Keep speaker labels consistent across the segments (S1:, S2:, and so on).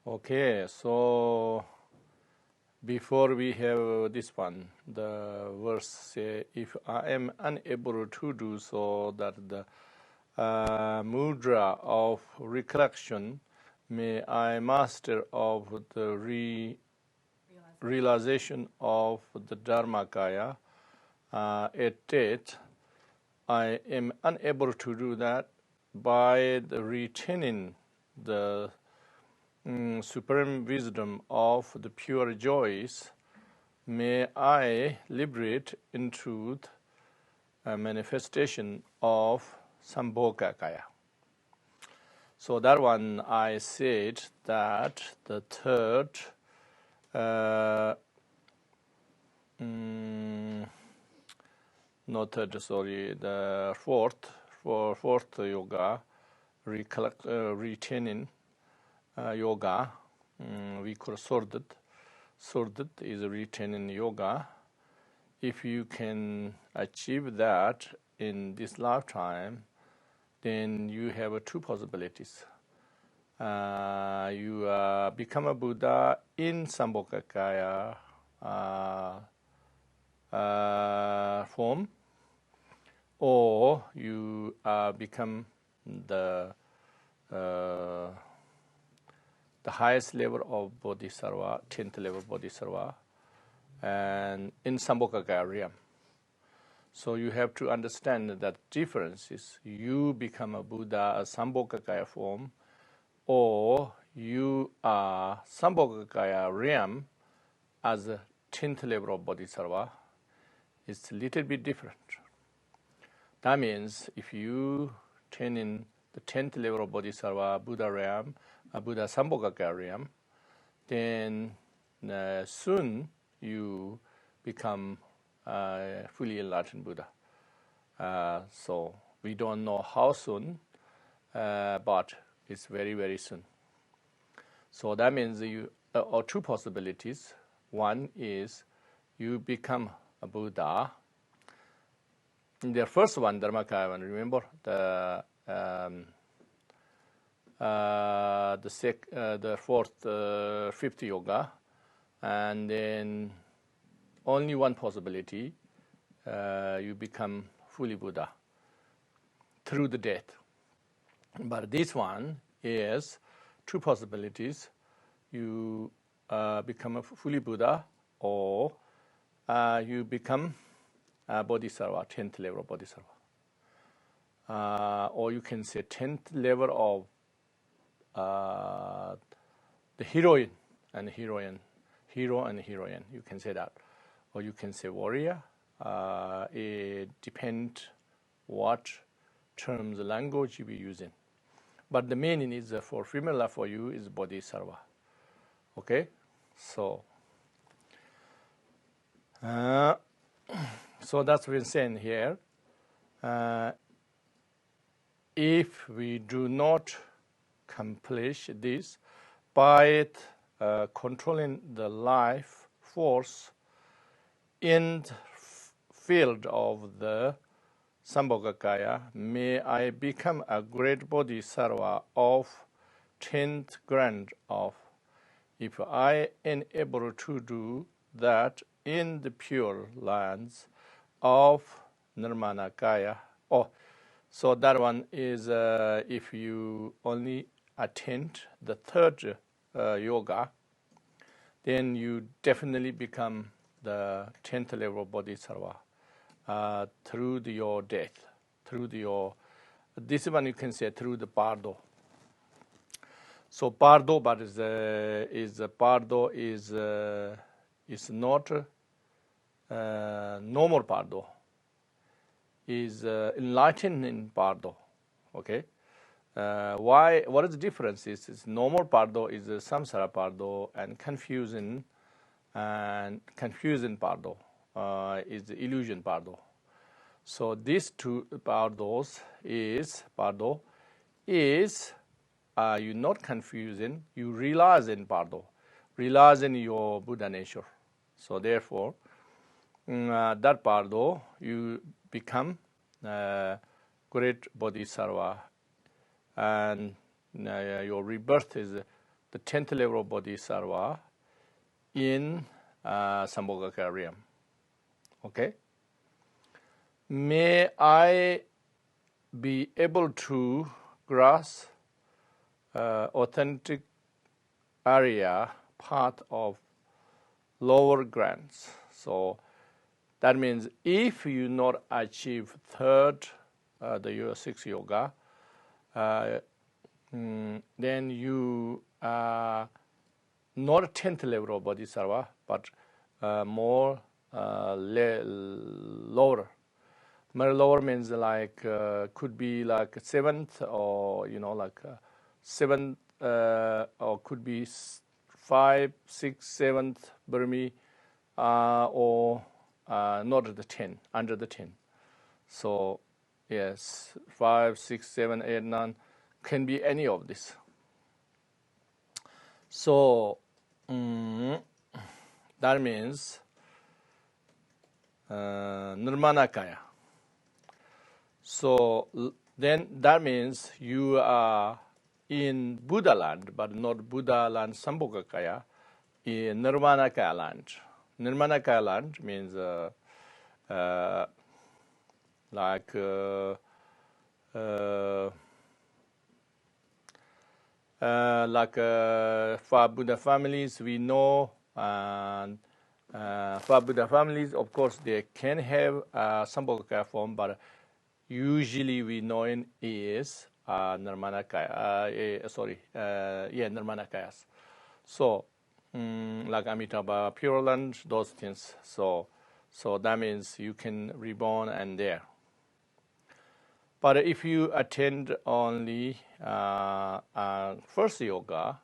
S1: Okay, so before we have this one, the verse say, if I am unable to do so, that the mudra of recollection, may I master of the realization of the Dharmakaya. At that, I am unable to do that by the retaining the supreme wisdom of the pure joys. May I liberate in truth a manifestation of Sambhogakaya. So that one I said that the third, the fourth yoga, retaining yoga, we call sordid. Sordid is retaining yoga. If you can achieve that in this lifetime, then you have two possibilities. You become a Buddha in Sambhogakaya form, or you become the highest level of Bodhisattva, 10th level Bodhisattva, and in Sambhogakaya realm. So you have to understand that difference is you become a Buddha, a Sambhogakaya form, or you are Sambhogakaya realm as a 10th level of Bodhisattva. It's a little bit different. That means if you turn in the 10th level of Bodhisattva, Buddha realm, Buddha Sambhogakaya realm, then soon you become fully enlightened Buddha. So we don't know how soon, but it's very, very soon. So that means you are two possibilities. One is you become a Buddha. The first one, Dharmakaya one, remember the fourth, fifth yoga, and then only one possibility, you become fully Buddha through the death. But this one is two possibilities. You become a fully Buddha, or you become a Bodhisattva, 10th level of Bodhisattva. Or you can say 10th level of the heroine and heroine, hero and heroine. You can say that. Or you can say warrior. It depends what terms, language you be using. But the meaning is for female for you is Bodhisattva. Okay? So that's what we're saying here. If we do not accomplish this by controlling the life force in the field of the Sambhogakaya, may I become a great Bodhisattva of 10th grade of. If I am able to do that in the pure lands of Nirmanakaya. So that one is if you only attend the third yoga, then you definitely become the 10th level Bodhisattva through your death, this one you can say through the bardo. So bardo, but bardo is not normal bardo. Is enlightening bardo. Okay. Why? What is the difference? Is normal bardo is samsara bardo, and confusing bardo is the illusion bardo. So these two bardos is you not confusing, you realize in bardo, realize in your Buddha nature. So therefore, that bardo you become great Bodhisattva, and your rebirth is the 10th level of Bodhisattva in Sambhogaka realm. Okay? May I be able to grasp authentic area part of lower grants. So that means if you not achieve third, the 6 yoga, then you are not 10th level of Bodhisattva, but more lower. More lower means like could be like 7th, or like 7th, or could be 5, 6, 7th Burmese, or not the 10, under the 10. So yes, 5, 6, 7, 8, 9 can be any of this. So that means Nirmanakaya. So then that means you are in Buddha land, but not Buddha land Sambhogakaya, in Nirmanakaya land. Nirmanakaya land means like for Buddha families we know, and for Buddha families, of course, they can have Sambhogakaya form, but usually we know it is Nirmanakaya. Nirmanakayas. So like Amitabha, Pure Land, those things. So that means you can reborn and there. But if you attend only first yoga,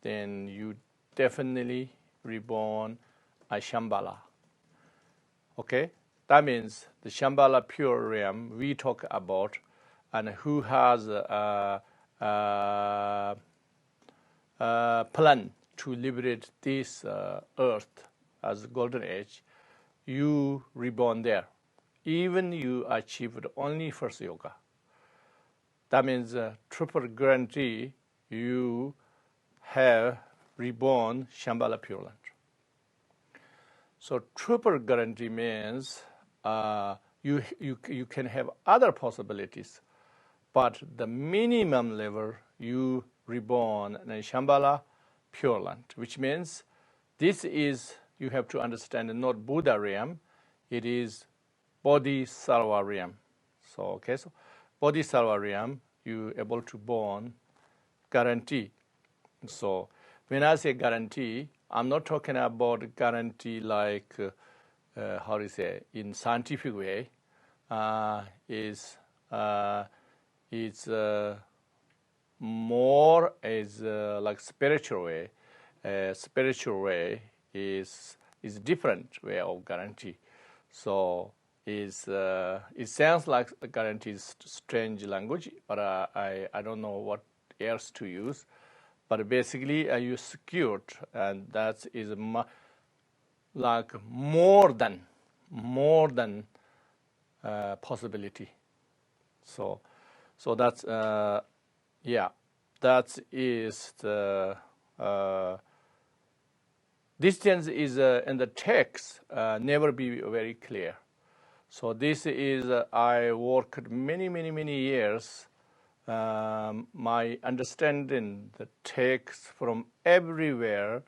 S1: then you definitely reborn a Shambhala. Okay? That means the Shambhala pure realm we talk about, and who has a plan to liberate this earth as a golden age, you reborn there. Even you achieved only first yoga. That means triple guarantee you have reborn Shambhala Pure Land. So triple guarantee means you can have other possibilities, but the minimum level you reborn in Shambhala Pure Land, which means this is, you have to understand, not Buddha realm, it is Bodhisattva realm. So Bodhisattva realm, you able to born guarantee. So when I say guarantee, I'm not talking about guarantee like in scientific way. It's more as like spiritual way. Spiritual way is different way of guarantee. So it sounds like a guarantee is strange language, but I don't know what else to use. But basically, you secured, and that is like more than possibility. So that's that is the distance is in the text never be very clear. So this is I worked many years. My understanding the text from everywhere,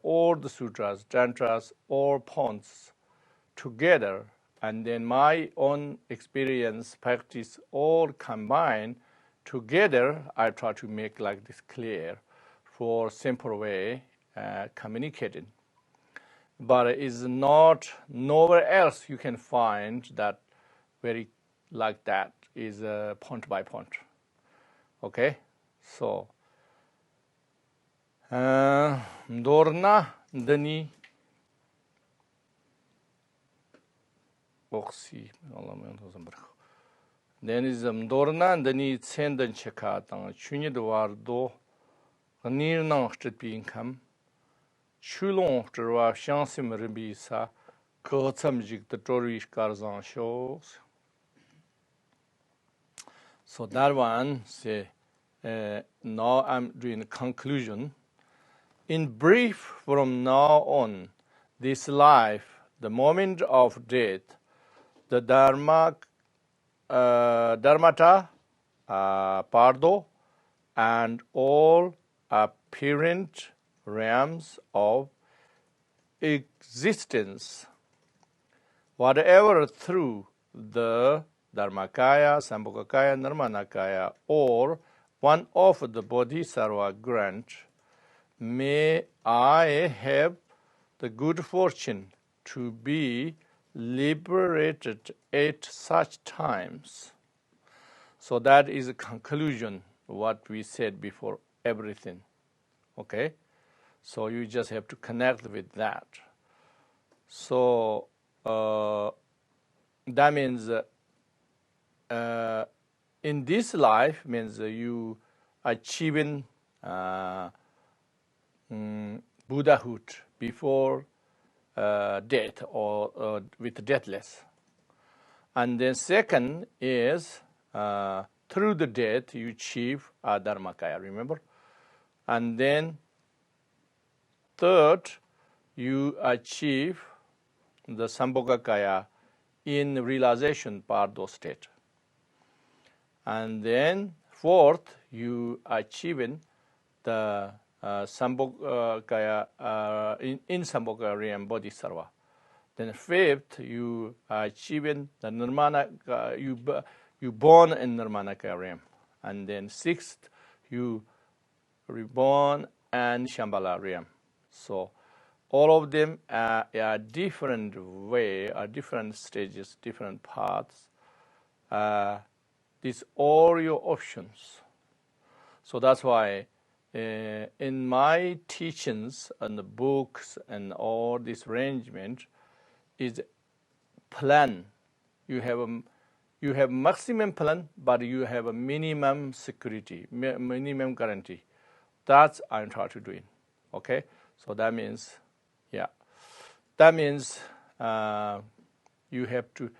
S1: all the sutras, tantras, all ponds together, and then my own experience, practice, all combined together. I try to make like this clear for simple way communicating. But it is not nowhere else you can find that very like that is point by point. Okay, so Dorna Dani Oxy then is Dorna Dani Sendan Chekatang Chuni Duardo Nir Nangst being come Chulon Terwa Shansim Rebisa Kotsam Jig the Torish Garzan shows. So that one, say, now I'm doing a conclusion. In brief, from now on, this life, the moment of death, the dharmata, bardo, and all apparent realms of existence, whatever through the Dharmakaya, Sambhogakaya, Nirmanakaya, or one of the Bodhisattva grant, may I have the good fortune to be liberated at such times. So that is a conclusion, what we said before, everything. Okay? So you just have to connect with that. So that means in this life means you achieving Buddhahood before death or with deathless. And then second is through the death you achieve Dharmakaya, remember? And then third, you achieve the Sambhogakaya in realization bardo state. And then fourth, you achieving the Sambhogakaya in Sambhogakaya realm bodhisattva. Then fifth, you achieving the Nirmana, you born in Nirmanakaya realm. And then sixth, you reborn in Shambhala realm. So all of them are different way, are different stages, different paths. These all your options. So that's why in my teachings and the books and all this arrangement is plan. You have maximum plan, but you have a minimum security, minimum guarantee. That's I'm trying to do it. Okay, so that means, that means you have to,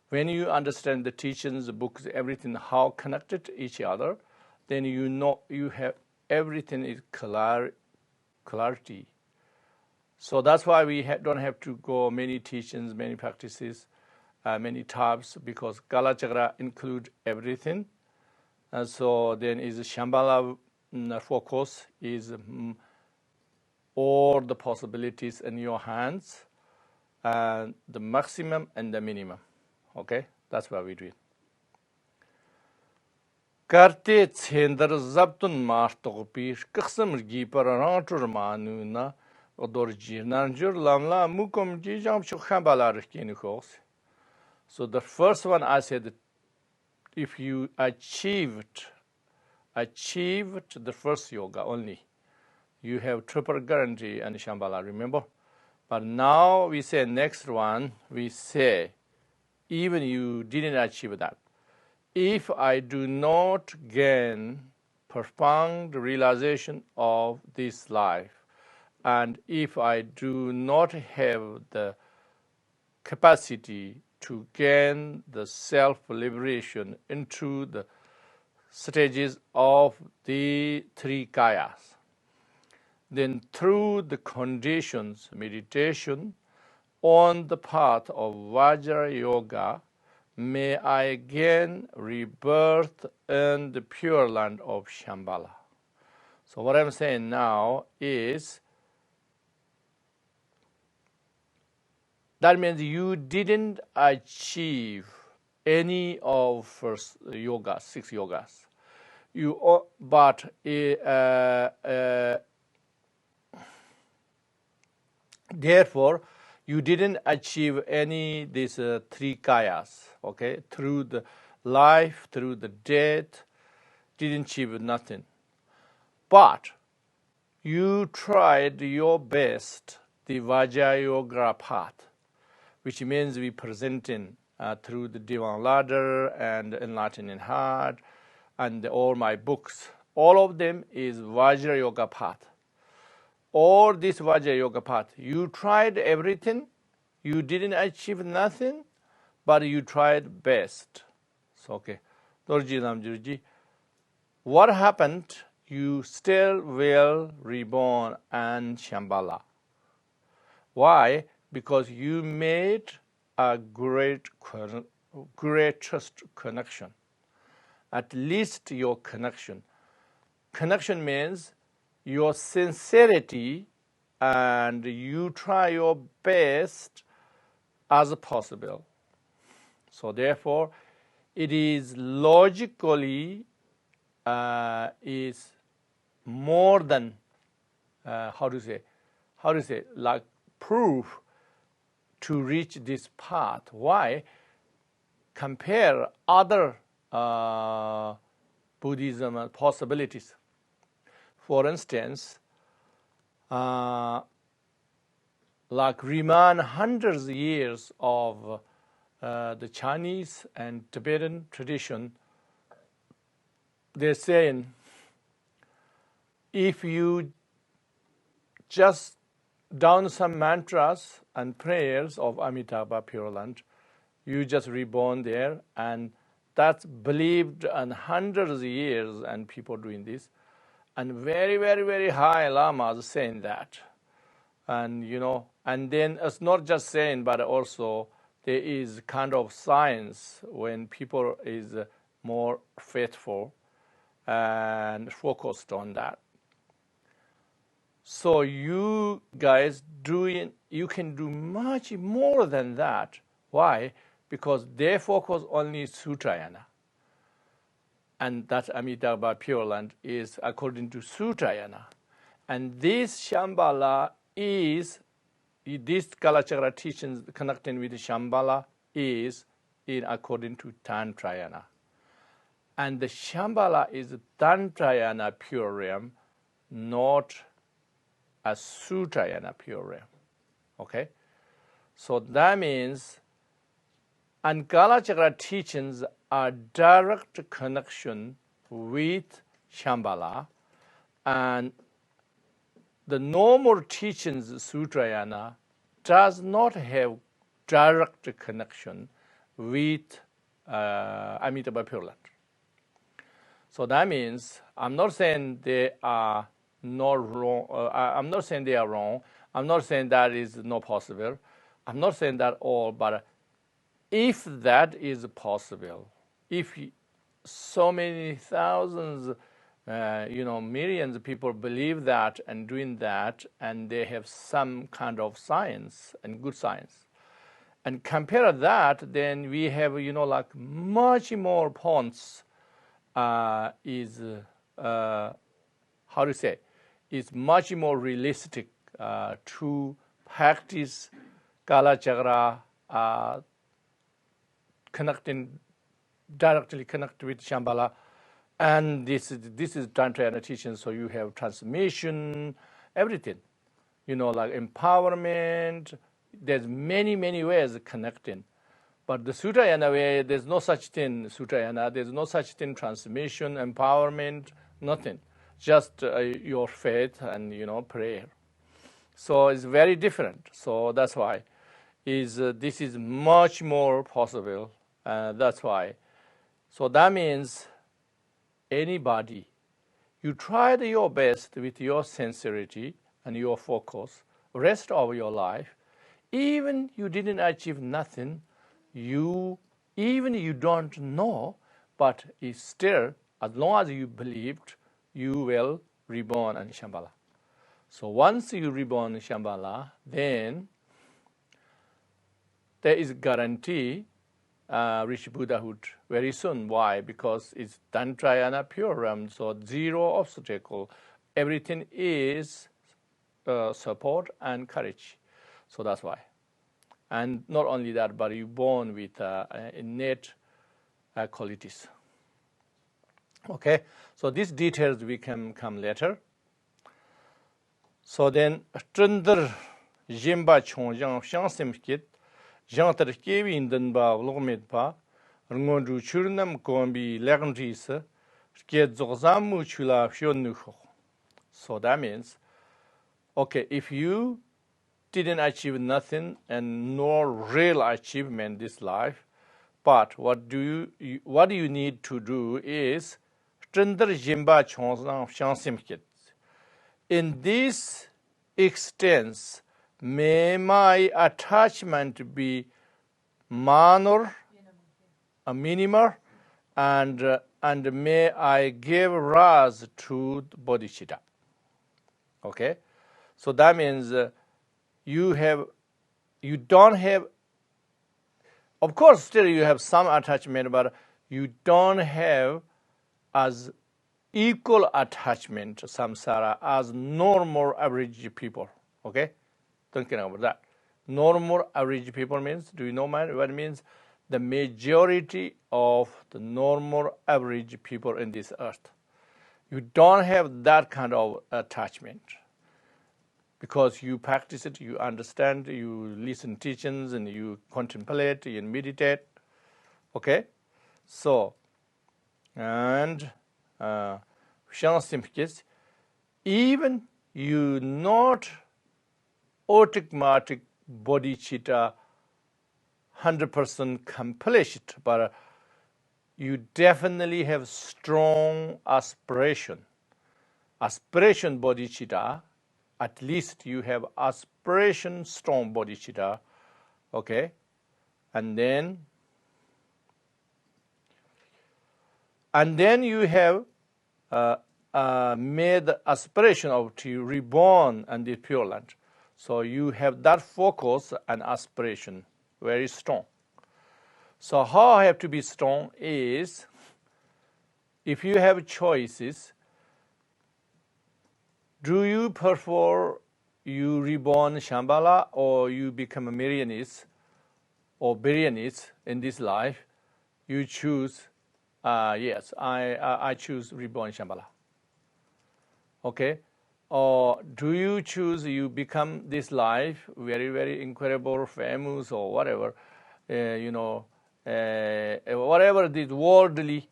S1: when you understand the teachings, the books, everything, how connected to each other, then you know you have everything is clarity. So that's why we don't have to go many teachings, many practices, many types, because Kala Chakra include everything. And so then is Shambhala focus is all the possibilities in your hands, and the maximum and the minimum. Okay, that's why we do it. Karte tsendar zabtun martopi kaksam gipar rantur manuna odorji nanjur lamla mukom jam Shambhala rikini. So the first one I said, if you achieved the first yoga only, you have triple guarantee and Shambhala, remember? But now we say next one, we say, even you didn't achieve that. If I do not gain profound realization of this life, and if I do not have the capacity to gain the self-liberation into the stages of the three kayas, then through the conditions, meditation, on the path of Vajra Yoga, may I gain rebirth in the pure land of Shambhala. So what I'm saying now is, that means you didn't achieve any of first yogas, 6 yogas. But therefore, you didn't achieve any these 3 kayas. Okay, through the life, through the death, didn't achieve nothing. But you tried your best, the Vajra Yoga path, which means we presenting through the Divan Ladder and Enlightening Heart and all my books. All of them is Vajra Yoga path. All this Vajra Yoga path, you tried everything, you didn't achieve nothing, but you tried best. So okay, What happened? You still will reborn and Shambhala. Why? Because you made a greatest connection. At least your connection. Connection means your sincerity, and you try your best as possible. So therefore, it is logically is more than like proof to reach this path. Why? Compare other Buddhism possibilities. For instance, like remain hundreds of years of the Chinese and Tibetan tradition, they're saying if you just down some mantras and prayers of Amitabha Pure Land, you just reborn there, and that's believed in hundreds of years, and people doing this, and very, very, very high lamas saying that, and and then it's not just saying, but also there is kind of science when people is more faithful and focused on that. So you guys you can do much more than that. Why? Because they focus only Sutrayana. And that Amitabha Pure Land is according to Sutrayana. And this Shambhala is, this Kalachakra teachings connecting with Shambhala is in according to Tantrayana. And the Shambhala is Tantrayana pure realm, not a Sutrayana pure realm. Okay? So that means, and Kalachakra teachings are direct connection with Shambhala, and the normal teachings Sutrayana does not have direct connection with Amitabha Pure Land. So that means I'm not saying they are not wrong. I'm not saying they are wrong. I'm not saying that is not possible. I'm not saying that all, but if that is possible, if so many thousands, millions of people believe that and doing that, and they have some kind of science and good science, and compare that, then we have, like much more points is much more realistic to practice Kalachakra, directly connect with Shambhala, and this is Tantrayana teaching. So you have transmission, everything, like empowerment. There's many ways of connecting, but the Sutrayana way, there's no such thing. Sutrayana, there's no such thing. Transmission, empowerment, nothing. Just your faith and prayer. So it's very different. So that's why this is much more possible. That's why. So that means anybody, you tried your best with your sincerity and your focus, rest of your life, even you didn't achieve nothing, you don't know, but it's still, as long as you believed, you will reborn in Shambhala. So once you reborn in Shambhala, then there is guarantee reach Buddhahood very soon. Why? Because it's Tantrayana pure realm, so zero obstacle. Everything is support and courage. So that's why. And not only that, but you're born with innate qualities. Okay, so these details we can come later. So then, Trundar Jimba Chongjang Shangsimkit, Jantar Kevi in Dunba, Logmedpa, Rungondu Churnam Gombi, Lagandris, Skiet Zozamu Chula Fionuho. So that means, okay, if you didn't achieve nothing and no real achievement this life, But what you need to do is in this extent, may my attachment be minor, a minimal, and may I give rise to bodhicitta. Okay, so that means you don't have. Of course, still you have some attachment, but you don't have as equal attachment to samsara as normal average people. Okay, thinking about that. Normal average people means, do you know what it means? The majority of the normal average people in this earth. You don't have that kind of attachment because you practice it, you understand, you listen teachings, and you contemplate, you meditate. Okay, so and even you not automatic bodhicitta 100% completed, but you definitely have strong aspiration. Aspiration bodhicitta, at least you have aspiration strong bodhicitta, okay? And then you have made aspiration of to reborn and the Pure Land. So you have that focus and aspiration very strong. So how I have to be strong is, if you have choices, do you prefer you reborn Shambhala or you become a millionaire or billionaire in this life? You choose, yes, I choose reborn Shambhala. Okay? Or do you choose you become this life very, very incredible, famous, or whatever, whatever this worldly,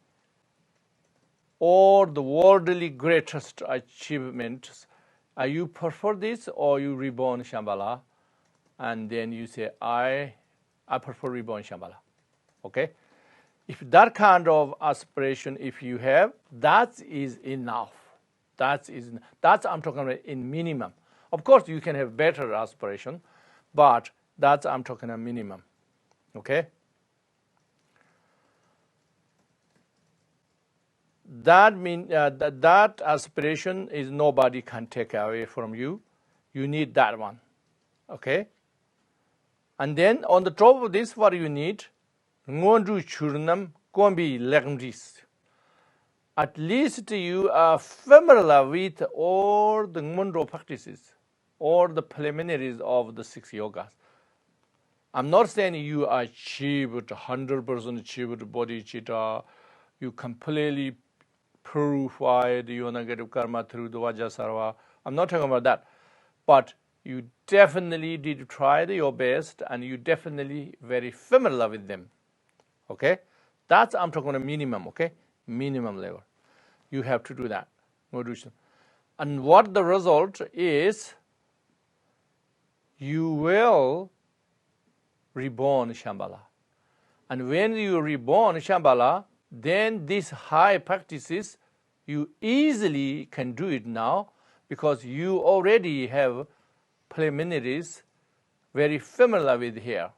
S1: or the worldly greatest achievements, you prefer this or you reborn Shambhala? And then you say, I prefer reborn Shambhala. Okay? If that kind of aspiration, if you have, that is enough. That's I'm talking about in minimum. Of course, you can have better aspiration, but that's I'm talking about minimum. Okay? That means that aspiration is nobody can take away from you. You need that one. Okay? And then on the top of this, what you need? Ngondu churnam gombi legmdis. At least you are familiar with all the Ngondro practices, all the preliminaries of the 6 yogas. I'm not saying you achieved 100% achieved bodhicitta, you completely purified your negative karma through the Vajra. I'm not talking about that. But you definitely did try your best, and you definitely very familiar with them. Okay? That's I'm talking about minimum, okay? Minimum level. You have to do that. And what the result is, you will reborn Shambhala. And when you reborn Shambhala, then these high practices, you easily can do it now because you already have preliminaries very familiar with here.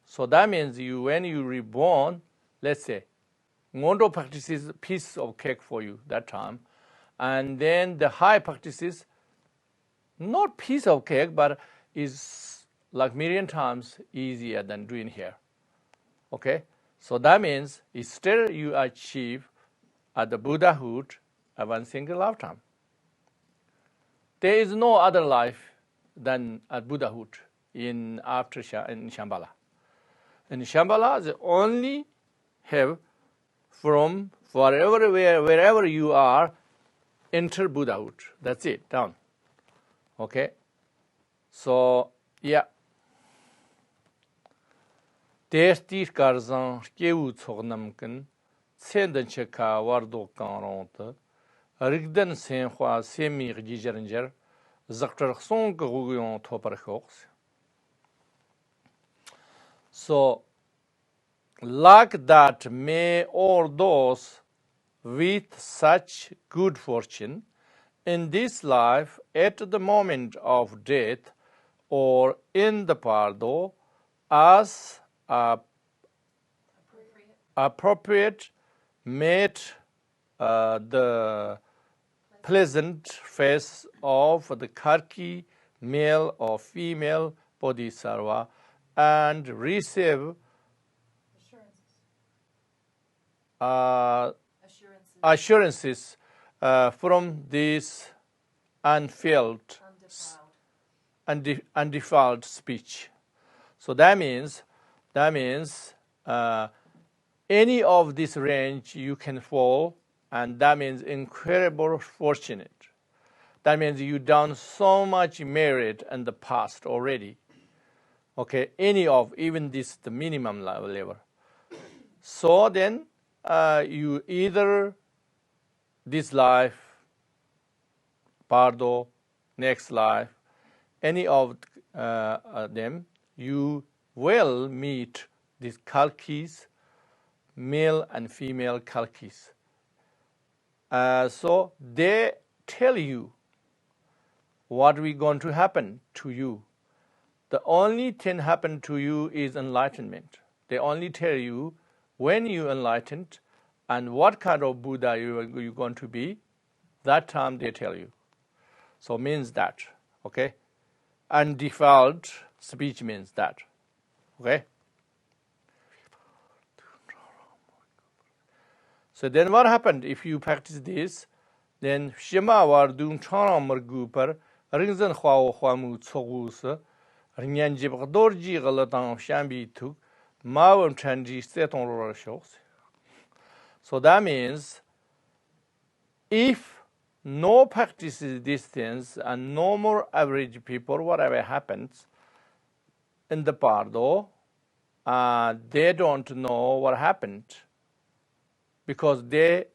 S1: So that means when you reborn, let's say, Ngondo practices piece of cake for you that time. And then the high practices, not piece of cake, but is like million times easier than doing here. Okay? So that means still you achieve at the Buddhahood at one single lifetime. There is no other life than at Buddhahood in Shambhala. In Shambhala, they only have from wherever you are, enter Buddhahood. That's it, done. Okay? So, yeah. Testi karzan kewu tsognamkin, tsendan cheka wardo kanronta, rigdan senhua semi gijarinjer, zaktar song guguyon topar hox. So, like that may all those with such good fortune in this life at the moment of death or in the bardo as appropriate meet the pleasant face of the Karki, male or female bodhisattva, and receive assurances from this unfelt, undefiled speech. So that means any of this range you can fall, and that means incredible fortunate. That means you done so much merit in the past already. Okay, any of even this the minimum level. So then you either this life, bardo, next life, any of them, you will meet these kalkis, male and female kalkis. So they tell you what is going to happen to you. The only thing happen to you is enlightenment. They only tell you when you enlightened and what kind of Buddha you're going to be. That time they tell you. So means that, okay? Undefiled speech means that, okay? So then what happened if you practice this? Then Shema war dun chana margupar ringzan hua mu tsogus rinyan jib dorji galatang shambi tuk mawam chanji seton rora shows. So that means if no practices these things and no more average people, whatever happens in the bardo, they don't know what happened because they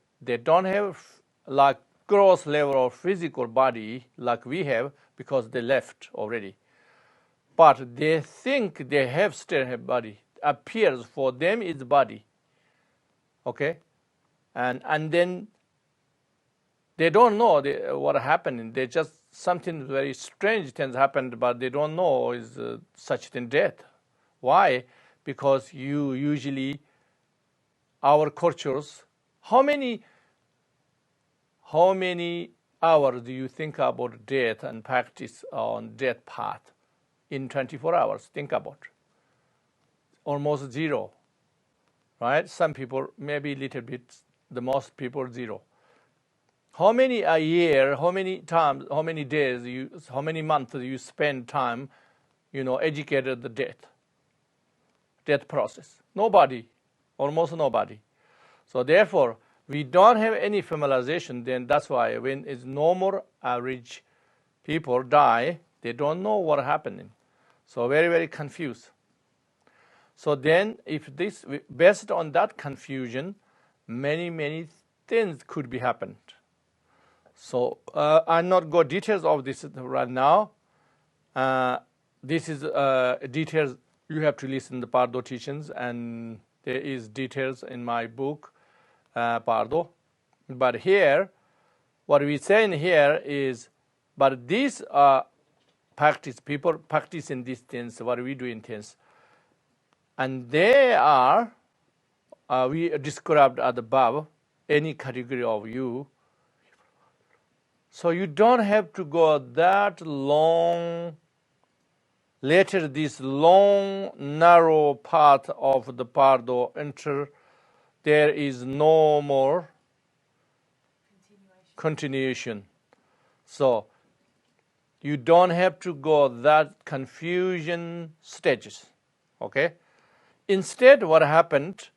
S1: don't have like gross level of physical body like we have because they left already. But they think they have still have body. Appears for them is body. Okay? And then they don't know what happened. They just something very strange things happened, but they don't know is such thing death. Why? Because you usually our cultures. How many hours do you think about death and practice on death path in 24 hours? Think about almost zero, right? Some people maybe a little bit. The most people zero. How many a year? How many times? How many days? How many months you spend time, educated the death process? Nobody, almost nobody. So therefore, we don't have any familiarization. Then that's why when it's no more average people die, they don't know what happening. So very, very confused. So then, if this based on that confusion, many things could be happened. So I'm not go details of this right now. This is details you have to listen to the bardo teachings, and there is details in my book, bardo. But here, what we saying here is, but these people practicing these things, what we do in things, and they are, we described at the above, any category of you. So you don't have to go that long, later this long, narrow path of the bardo enter, there is no more continuation. So you don't have to go that confusion stages, okay? Instead, what happened,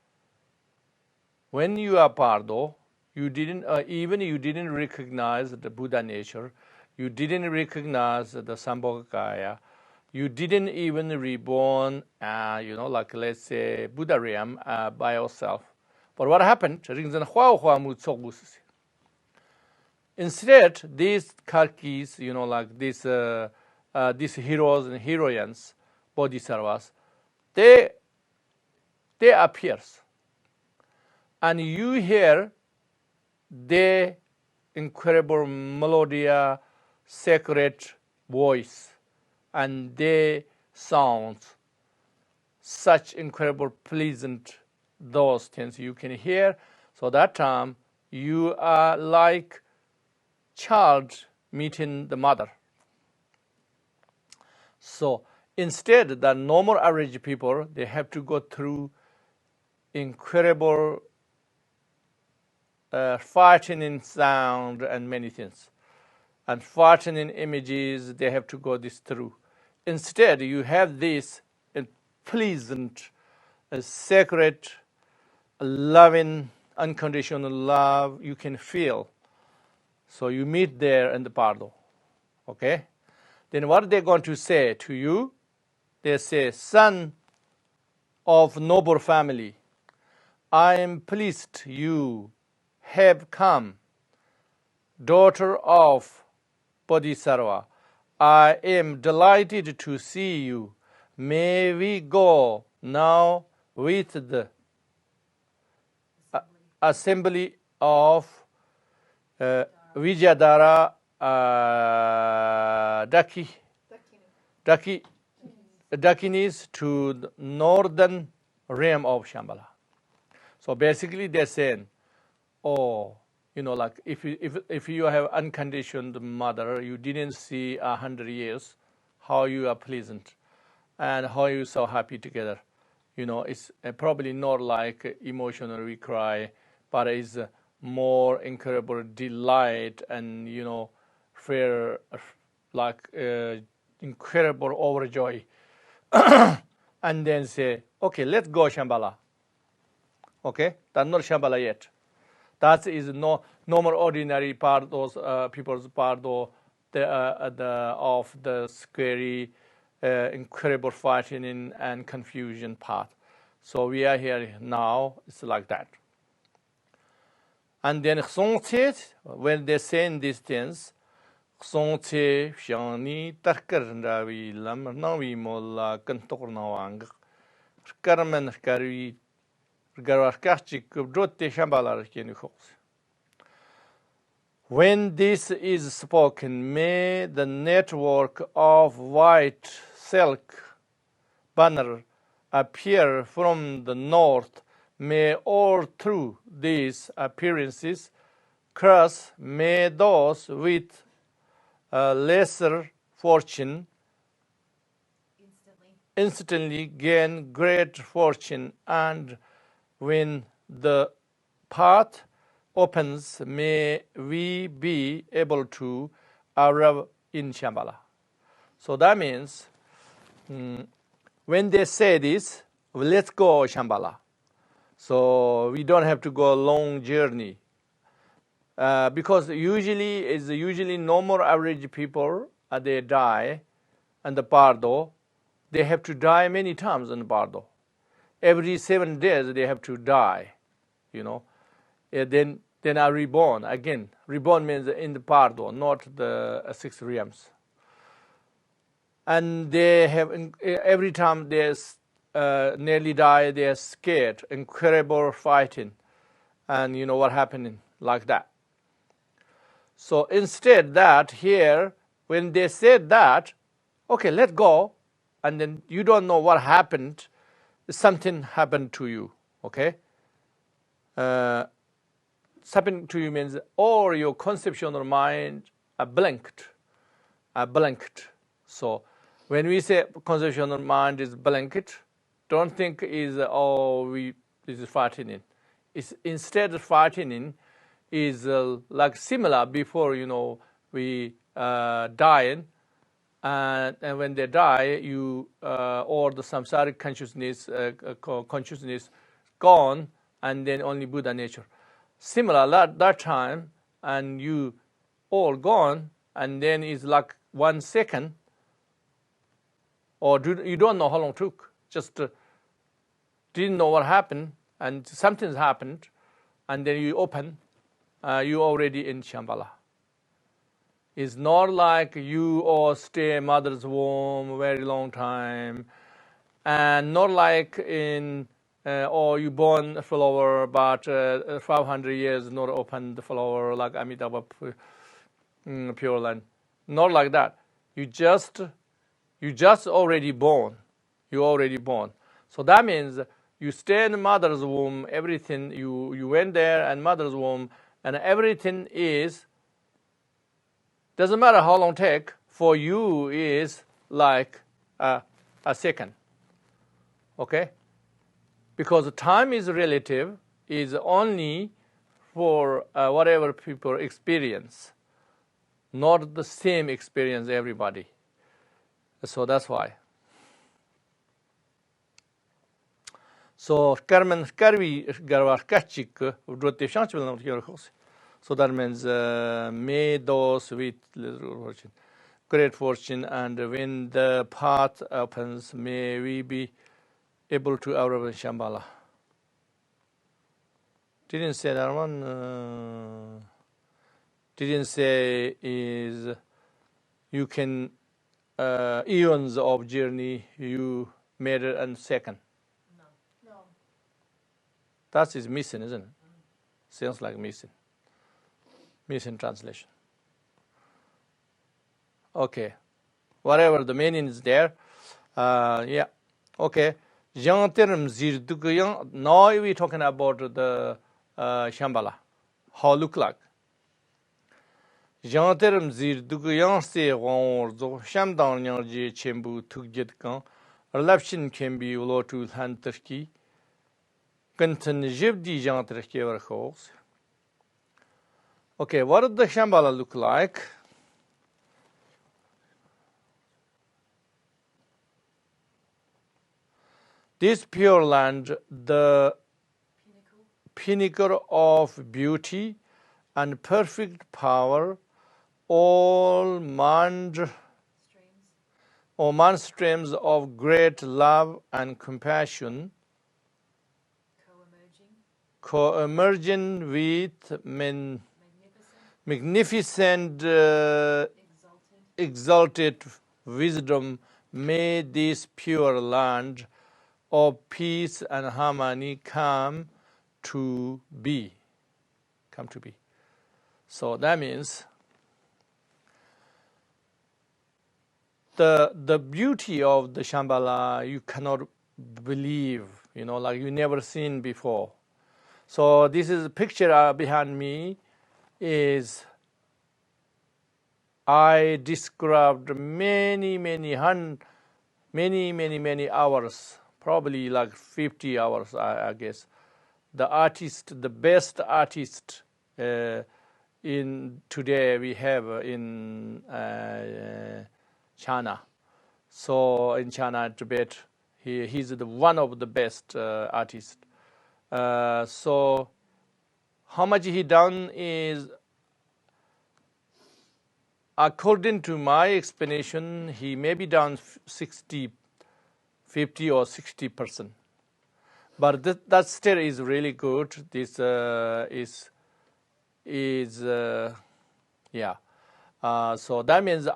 S1: when you are bardo, you didn't recognize the Buddha nature, you didn't recognize the Sambhogakaya, you didn't even reborn, like let's say Buddha realm by yourself. But what happened? Instead, these kalkis, like these heroes and heroines, bodhisattvas, they they appears. And you hear their incredible melodious, sacred voice, and they sound such incredible, pleasant, those things you can hear. So that time you are like child meeting the mother. So instead, the normal average people, they have to go through incredible frightening sound and many things, and frightening images. They have to go this through. Instead, you have this pleasant, sacred, loving, unconditional love you can feel. So you meet there in the bardo. Okay? Then what are they going to say to you? They say, son of noble family, I am pleased you have come. Daughter of Bodhisattva, I am delighted to see you. May we go now with the assembly of Vijayadhara Dakinis to the northern realm of Shambhala. So basically they're saying, oh, like if you have unconditioned mother, you didn't see 100 years, how you are pleasant and how you so happy together. It's probably not like emotional we cry, but it's more incredible delight and fear, like incredible overjoy. And then say, okay, let's go Shambhala. Okay, that's not Shambhala yet. That is no normal ordinary part, those people's part of the scary, incredible fighting and confusion part. So we are here now. It's like that. And then when they say these things, shani tarkar ndawi lam nawi molla kantor nawang karman kari. When this is spoken, may the network of white silk banner appear from the north. May all through these appearances curse. May those with lesser fortune instantly gain great fortune, and when the path opens, may we be able to arrive in Shambhala. So that means when they say this, let's go Shambhala. So we don't have to go a long journey. Because usually normal average people, they die, and the bardo, they have to die many times in the bardo. Every 7 days they have to die, Then are reborn again. Reborn means in the bardo, not the 6 realms. And they have every time they nearly die, they are scared, incredible fighting, and what happening like that. So instead that here, when they said that, okay, let's go, and then you don't know what happened. Something happened to you, okay? Something to you means all your conceptual mind are blanked. So when we say conceptual mind is blanked, don't think is is frightening. It's instead frightening is like similar before we dying. And when they die, you or the samsaric consciousness gone, and then only Buddha nature. Similar that time, and you all gone, and then it's like 1 second, or you don't know how long it took. Just didn't know what happened, and something's happened, and then you open, you already in Shambhala. It's not like you all stay in mother's womb very long time, and not like in or you born a flower, but 500 years not open the flower like Amitabha Pure Land. Not like that. You just already born. You already born. So that means you stay in mother's womb. Everything you went there and mother's womb, and everything is. Doesn't matter how long take for you is like a second. Okay. Because time is relative, is only for whatever people experience, not the same experience everybody. So that's why. So Carmen Carvi Garvar Kachik wrote the Shanchville. So that means may those with great fortune, and when the path opens, may we be able to arrive in Shambhala. Didn't say that one. Didn't say is you can eons of journey you made it in second.
S2: No.
S1: That is missing, isn't it? Sounds like missing. Missing translation. Okay. Whatever the meaning is there. Yeah. Okay. Now we're talking about the Shambhala. How look like? Janterim zir duguyan se gonzo shamdan nyarji chembu tukjet kan relapshin can be ulotu hanterki kantan jibdi janterki verkos. Okay, what does the Shambhala look like? This pure land, the pinnacle of beauty and perfect power, all streams of great love and compassion, co-emerging with magnificent exalted wisdom, may this pure land of peace and harmony come to be. So that means the beauty of the Shambhala you cannot believe, like you never seen before. So this is a picture behind me is I described many hours, probably like 50 hours, I guess. The best artist in today we have in China. So in China, Tibet, he's one of the best artists. So how much he done is, according to my explanation, he may be done 50 or 60%. But that still is really good. This yeah. So that means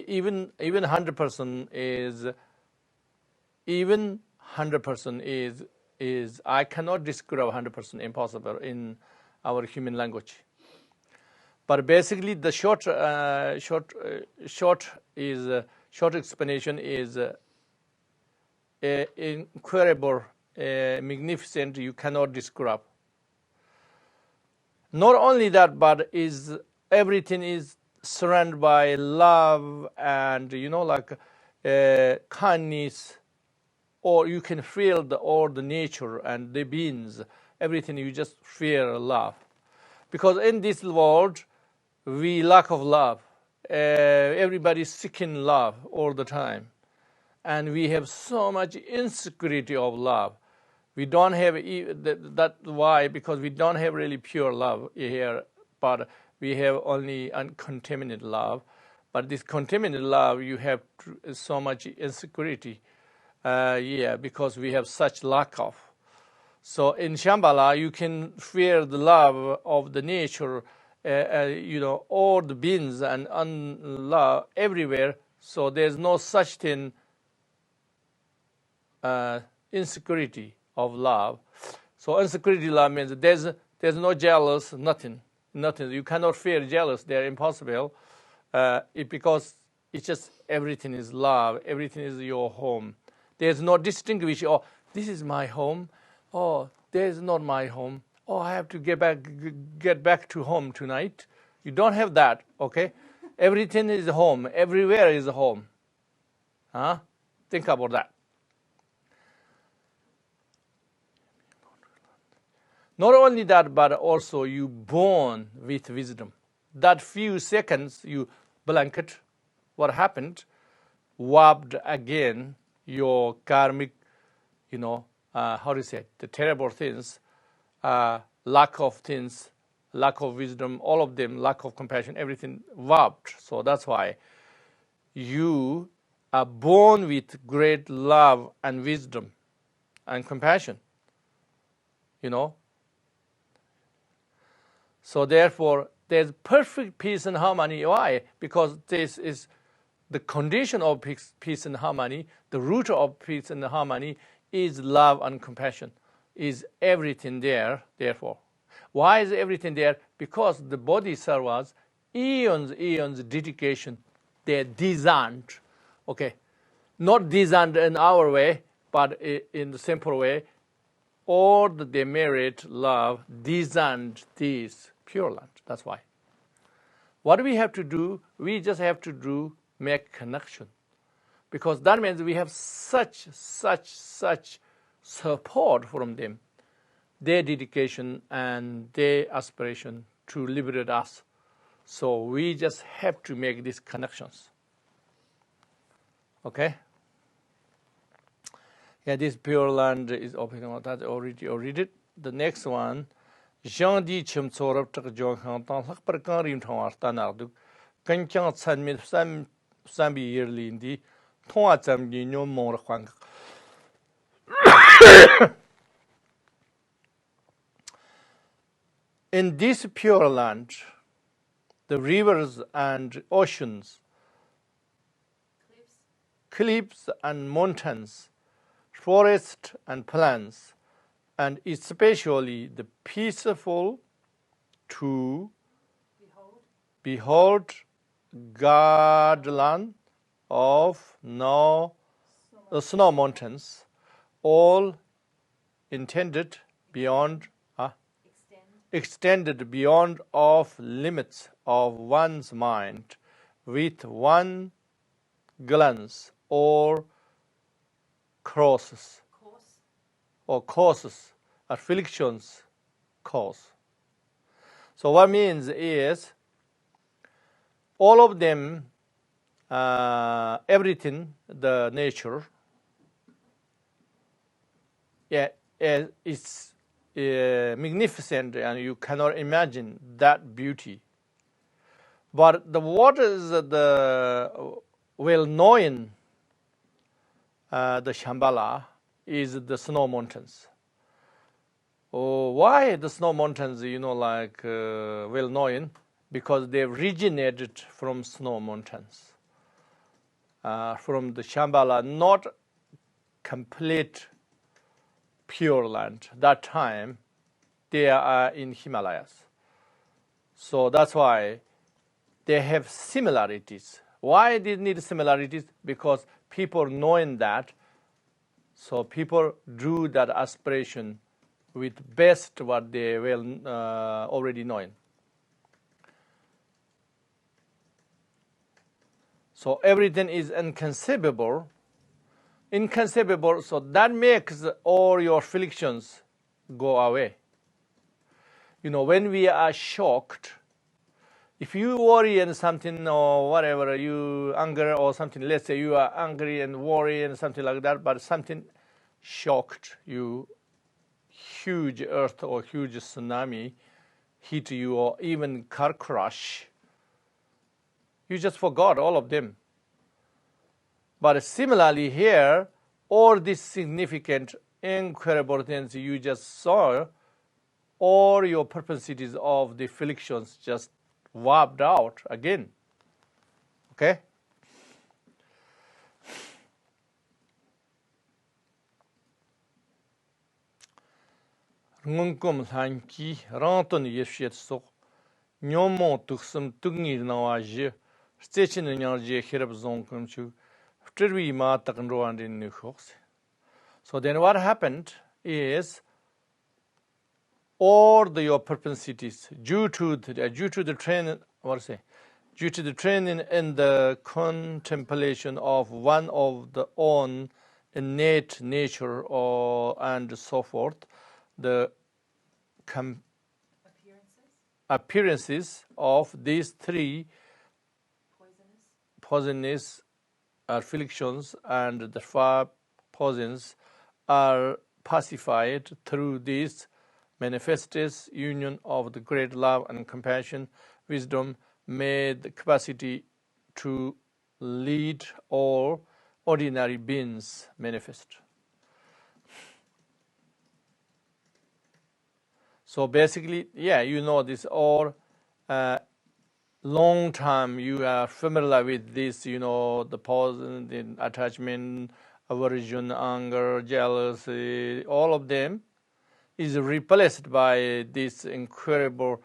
S1: even 100% is I cannot describe 100% impossible in our human language. But basically, the short explanation is incredible, magnificent. You cannot describe. Not only that, but everything is surrounded by love and kindness, or you can feel all the nature and the beings. Everything you just feel love, because in this world we lack of love. Everybody's seeking love all the time, and we have so much insecurity of love. We don't have that. Why? Because we don't have really pure love here, but we have only uncontaminated love. But this contaminated love, you have so much insecurity. Because we have such lack of. So in Shambhala, you can feel the love of the nature, all the beings and love everywhere. So there's no such thing insecurity of love. So unsecurity love means there's no jealous, nothing. You cannot feel jealous. They're impossible. Because it's just everything is love. Everything is your home. There's no distinguish. Oh, this is my home. Oh, there's not my home. Oh, I have to get back to home tonight. You don't have that, okay? Everything is home. Everywhere is home. Huh? Think about that. Not only that, but also you born with wisdom. That few seconds you blanket, what happened, warped again your karmic, how do you say it, the terrible things, lack of things, lack of wisdom, all of them, lack of compassion, everything warped. So that's why you are born with great love and wisdom and compassion, So therefore, there's perfect peace and harmony. Why? Because this is the condition of peace and harmony. The root of peace and harmony is love and compassion. Is everything there, therefore. Why is everything there? Because the bodhisattvas, eons dedication, they're designed, okay? Not designed in our way, but in the simple way, all the merit, love, designed this Pure Land. That's why. What do we have to do? We just have to make connection. Because that means we have such support from them, their dedication and their aspiration to liberate us. So we just have to make these connections. Okay? Yeah, this Pure Land is open. That already read it. The next one, Jean Di Chim Sorab Tak Jong Han Tan Lak Perkan Rim Tong Arta Nardu, Kanchang San Mit Sambi Yearly in the Tonga Sam Ginyo Mor Huang. In this Pure Land, the rivers and oceans, cliffs and mountains, forests and plants, and especially the peaceful to behold Godland of the snow mountains, all intended beyond, extended beyond of limits of one's mind, with one glance or crosses or causes, afflictions cause. So what means is all of them, everything, the nature, it's magnificent, and you cannot imagine that beauty. But what is the well-known, the Shambhala, is the snow mountains. Why the snow mountains, well-known? Because they originated from snow mountains. From the Shambhala, not complete Pure Land. That time, they are in Himalayas. So that's why they have similarities. Why they need similarities? Because people knowing that, so people do that aspiration with best what they already knowing. So everything is inconceivable, so that makes all your afflictions go away. When we are shocked, if you worry and something or whatever, you anger or something, let's say you are angry and worry and something like that, but something shocked you, huge earth or huge tsunami hit you, or even car crash, you just forgot all of them. But similarly here, all these significant, incredible things you just saw, all your perplexities of the afflictions just wiped out again. Okay? ngungkum hanki ranton yeshet sok nyomo tuksum tugni nawaje station nyarje hirab zonkum chu trwi ma taknro and in nukhos. So then what happened is all your propensities due to the training, due to the training in the contemplation of one of the own innate nature and so forth, the appearances of these three poisonous afflictions and the five poisons are pacified through this manifested union of the great love and compassion. Wisdom made the capacity to lead all ordinary beings manifest. So basically, this all long time you are familiar with this, the poison, the attachment, aversion, anger, jealousy, all of them is replaced by this incredible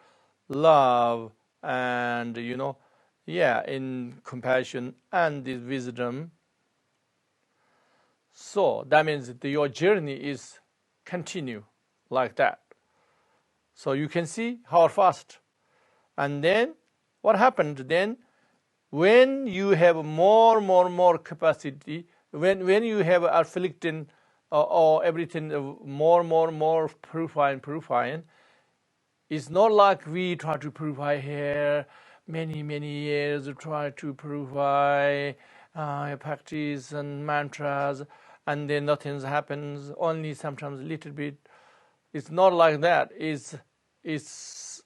S1: love and, in compassion and this wisdom. So that means that your journey is continue like that. So you can see how fast. And then what happened then? When you have more capacity, when you have afflicting or everything more purifying, it's not like we try to purify here many years, try to purify practice and mantras, and then nothing happens, only sometimes a little bit. It's not like that. It's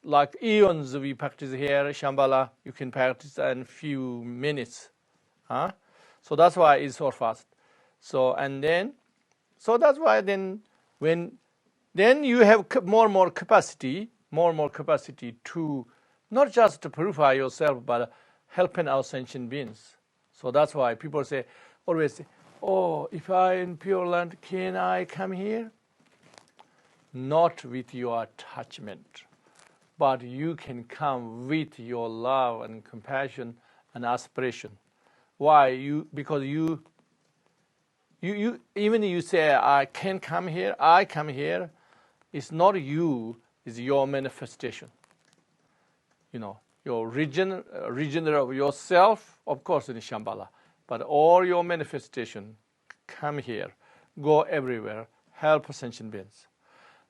S1: like eons we practice here, Shambhala, you can practice in few minutes. So that's why it's so fast. So that's why then you have more capacity to not just to purify yourself, but helping our sentient beings. So that's why people always say, oh, if I in Pure Land, can I come here? Not with your attachment, but you can come with your love and compassion and aspiration. Why? Because you even you say, I can come here, I come here, it's not you, it's your manifestation. Your region of yourself, of course, in Shambhala, but all your manifestation come here, go everywhere, help sentient beings.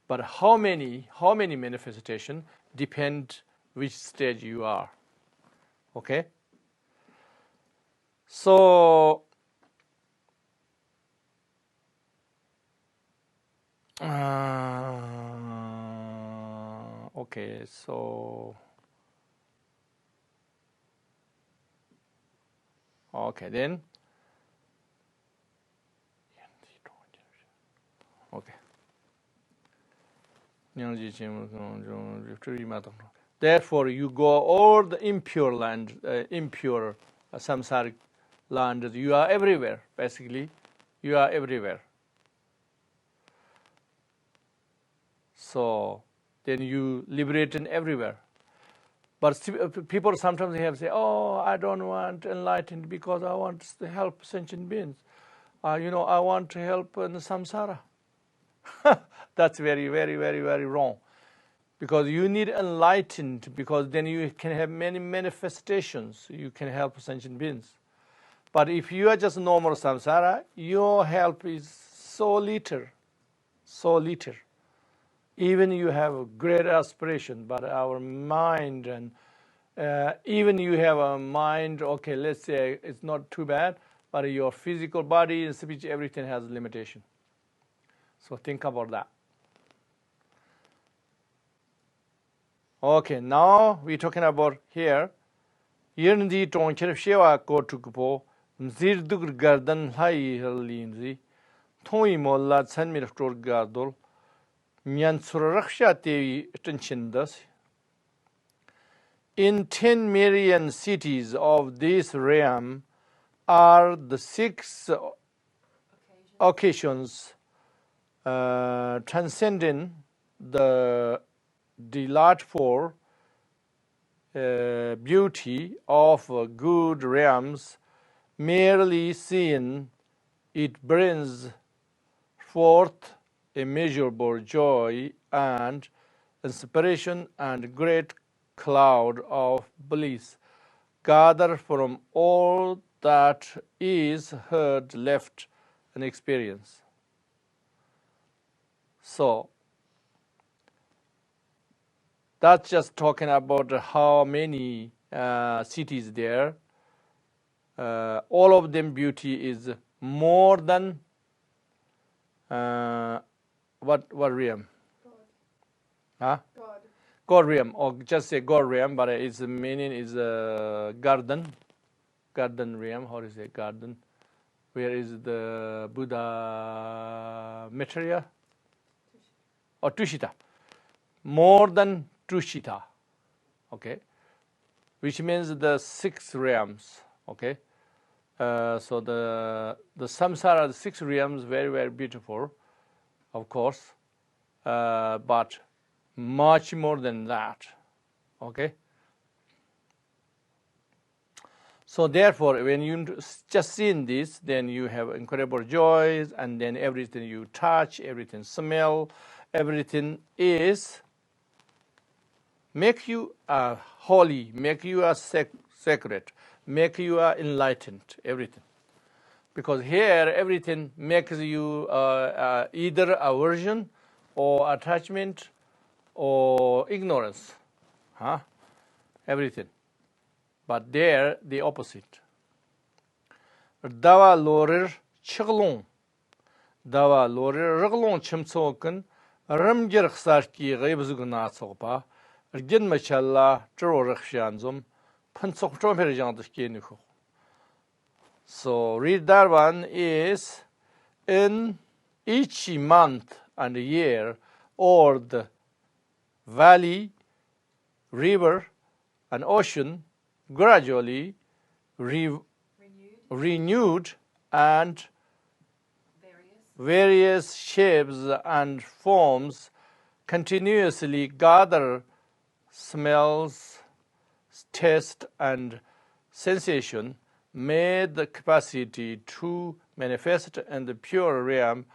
S1: But how many manifestation depend which stage you are. Okay? So okay, so then okay. Therefore, you go all the impure land, impure samsaric land. You are everywhere. Basically, you are everywhere. So then you liberate in everywhere. But people sometimes have say, "Oh, I don't want enlightened because I want to help sentient beings. I want to help in samsara." That's very wrong. Because you need enlightened, because then you can have many manifestations. You can help sentient beings. But if you are just normal samsara, your help is so little. Even you have a great aspiration, but our mind and even you have a mind, okay, let's say it's not too bad, but your physical body and speech, everything has limitation. So think about that. Okay, now we're talking about here. Yerndi toncher shewa kotukpo, mzirdur garden hai herlinzi, Toy molla sanmir gardol, Nyansuraksha tevi tenchindas. In 10 million cities of this realm are the 6 occasions transcending the delightful beauty of good realms merely seen, it brings forth immeasurable joy and inspiration and great cloud of bliss gather from all that is heard, left, and experienced. So that's just talking about how many cities there. All of them beauty is more than what realm? Huh? God realm, or just say God realm, but its meaning is garden realm. How is it garden? Where is the Buddha material? Or Tushita. More than Tushita. Okay. Which means the 6 realms. Okay. So the samsara, the 6 realms, very, very beautiful, of course. But much more than that. Okay. So therefore, when you just seen this, then you have incredible joys, and then everything you touch, everything smell, everything is make you holy, make you sacred, make you enlightened, everything. Because here everything makes you either aversion or attachment or ignorance. Everything. But there, the opposite. Dawa lorir chiglong. Dawa lorir riglong chimsoken rimgir xarki ghaibzugna sopa. Ergin machala tror rikshanzum pansok tromperjandishkeniku. So read that one is in each month and year, or the valley, river, and ocean gradually renewed and various shapes and forms continuously gather smells, taste, and sensation, made the capacity to manifest in the pure realm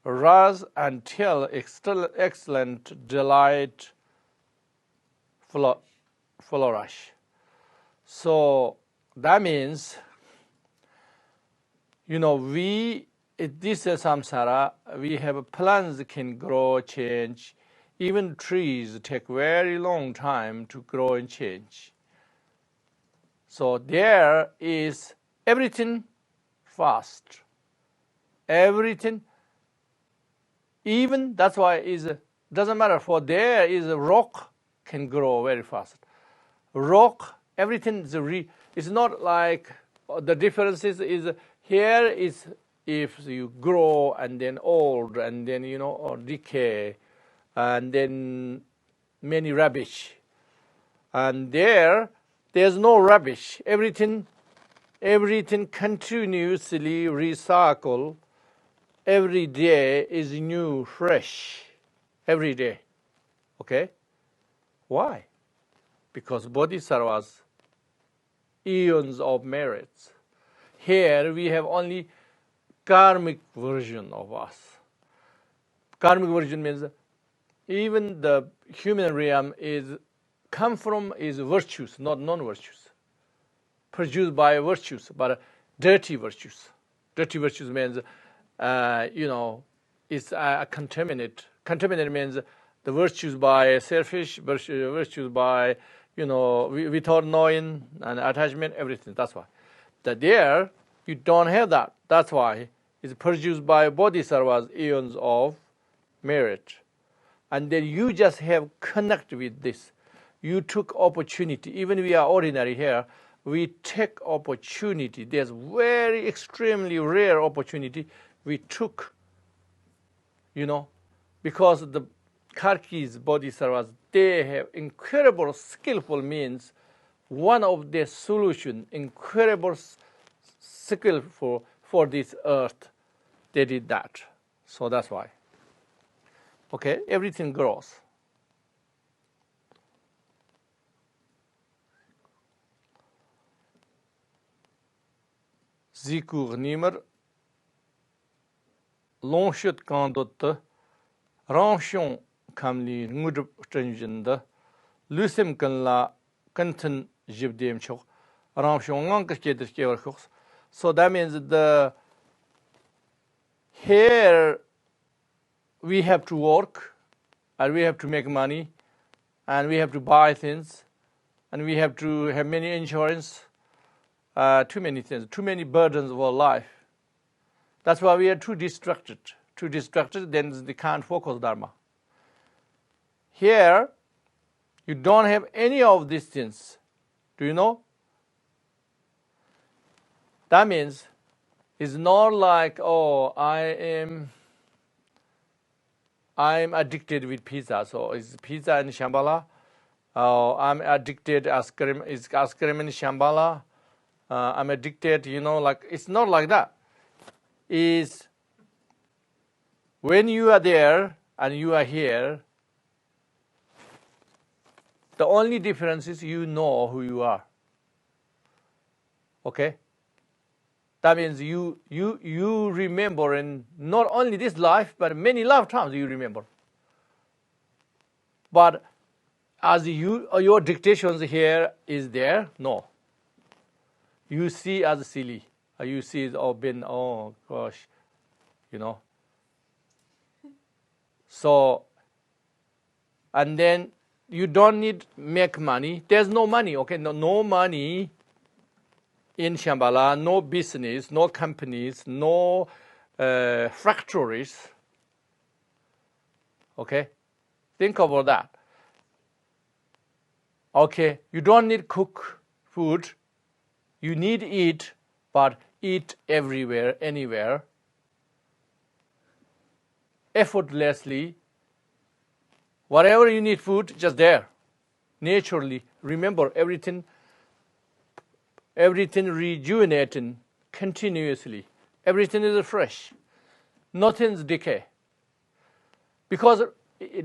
S1: rise until excellent delight flourish. So that means, this is samsara, we have plants can grow, change. Even trees take very long time to grow and change. So there is everything fast. Everything, even that's why doesn't matter, for there is a rock can grow very fast. Rock, everything is not like the differences is here is if you grow and then old and then or decay and then many rubbish. And there's no rubbish. Everything continuously recycle. Every day is new, fresh. Every day. Okay? Why? Because bodhisattvas, eons of merits. Here we have only karmic version of us. Karmic version means even the human realm come from virtues, not non-virtues. Produced by virtues, but dirty virtues. Dirty virtues means, it's contaminate. Contaminate means the virtues by selfish, virtues by, without knowing and attachment, everything. That's why. That there, you don't have that. That's why it's produced by bodhisattvas, eons of merit. And then you just have connect with this. You took opportunity. Even we are ordinary here, we take opportunity. There's very extremely rare opportunity we took, because the Karkis, bodhisattvas, they have incredible skillful means. One of their solution, incredible skillful for this earth, they did that. So that's why. Okay, everything grows. Zikur nimer longshut kandot ranshon kamli ngudup trenjinda lusim kanla kanten jibdem chok ranshon ngang. So that means the here we have to work and we have to make money and we have to buy things and we have to have many insurance, too many things, too many burdens of our life. That's why we are too distracted. Too distracted, then they can't focus Dharma. Here, you don't have any of these things. Do you know? That means it's not like, oh, I'm addicted with pizza. So is pizza in Shambhala? Oh, I'm addicted ice cream in Shambhala. I'm addicted, like it's not like that. Is when you are there and you are here, the only difference is you know who you are. Okay? That means you remember in not only this life, but many lifetimes you remember. But as your dictations here is there, no. You see as silly. You see it oh gosh, So, and then you don't need make money. There's no money, okay? No money in Shambhala, no business, no companies, no factories. Okay? Think about that. Okay, you don't need cook food. You need eat, but eat everywhere, anywhere, effortlessly. Whatever you need food, just there, naturally. Remember, everything rejuvenating continuously. Everything is fresh. Nothing's decay. Because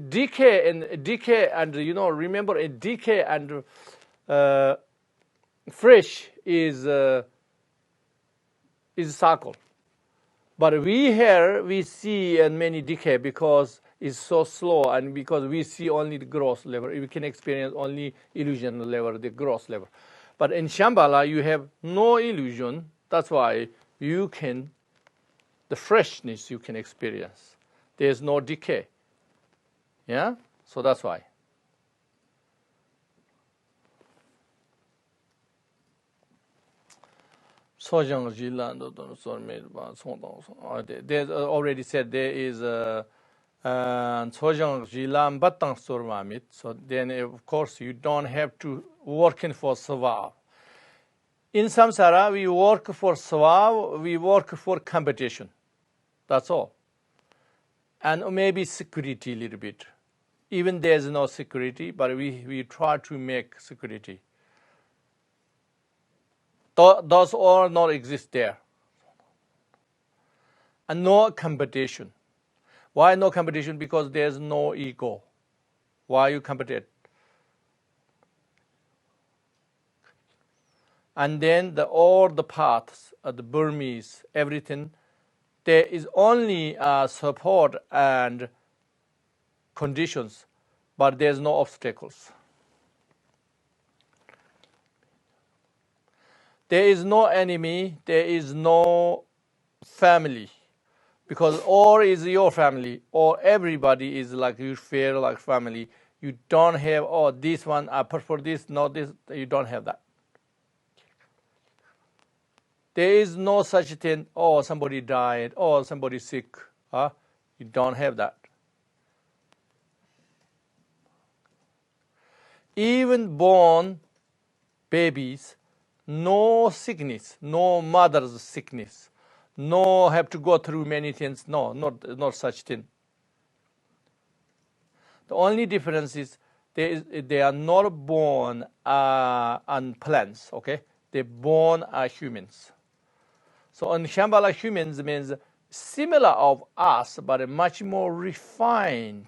S1: decay and remember, a decay and fresh is circle. But we see many decay because it's so slow and because we see only the gross level. We can experience only illusion level, the gross level. But in Shambhala, you have no illusion. That's why the freshness you can experience. There's no decay. Yeah? So that's why. They already said there is so then of course you don't have to working for swav. In samsara we work for swav, we work for competition. That's all. And maybe security a little bit. Even there's no security, but we try to make security. Those all not exist there. And no competition. Why no competition? Because there's no ego. Why you compete? And then all the paths, the Burmese, everything, there is only support and conditions, but there's no obstacles. There is no enemy, there is no family, because all is your family, or everybody is like you feel like family. You don't have, this one, I prefer this, not this, you don't have that. There is no such thing, somebody died, somebody sick. You don't have that. Even born babies, no sickness, no mother's sickness, no have to go through many things. No, not such thing. The only difference is they are not born on plants. Okay, they're born as humans. So on Shambhala, humans means similar of us, but much more refined.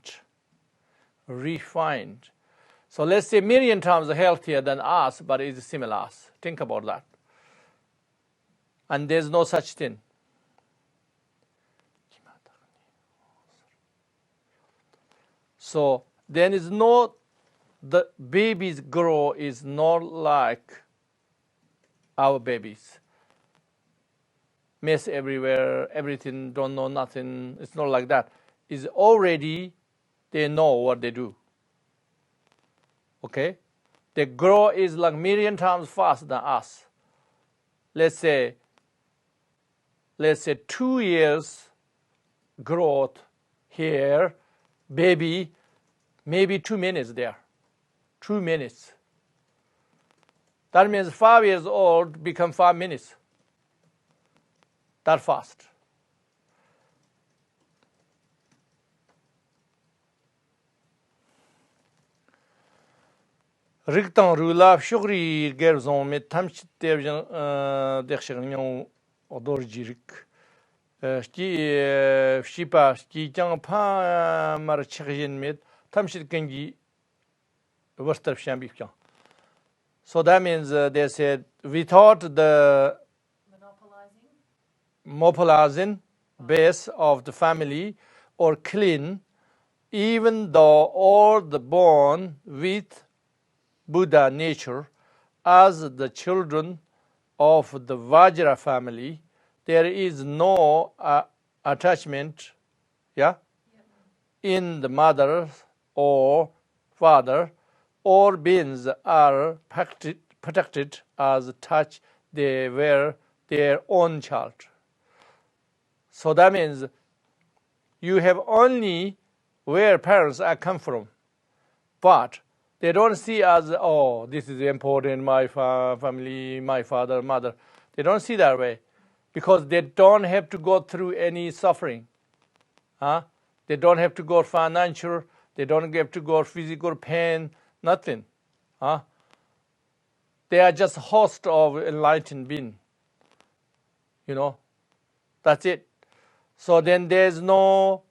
S1: So let's say million times healthier than us, but it's similar us. Think about that. And there's no such thing. So there is no, the baby's grow is not like our babies. Mess everywhere, everything, don't know nothing. It's not like that. It's already, they know what they do. Okay? They grow is like million times faster than us. Let's say 2 years growth here, baby, maybe 2 minutes there. 2 minutes. That means 5 years old become 5 minutes. That fast. Riktan rulab shugri gerzon mit tamchit devjan dekshignon odor jirik. Shipa jang pa mar chigin mit tamchit gengi wastar shambikyan. So that means they said without the monopolizing base of the family or clean, even though all the born with Buddha nature as the children of the Vajra family, there is no attachment, in the mother or father. All beings are protected as touch they were their own child. So that means you have only where parents are come from, but they don't see as, oh, this is important, my family, my father, mother. They don't see that way because they don't have to go through any suffering. They don't have to go financial, they don't have to go physical pain, nothing. They are just host of enlightened being. That's it. So then there's no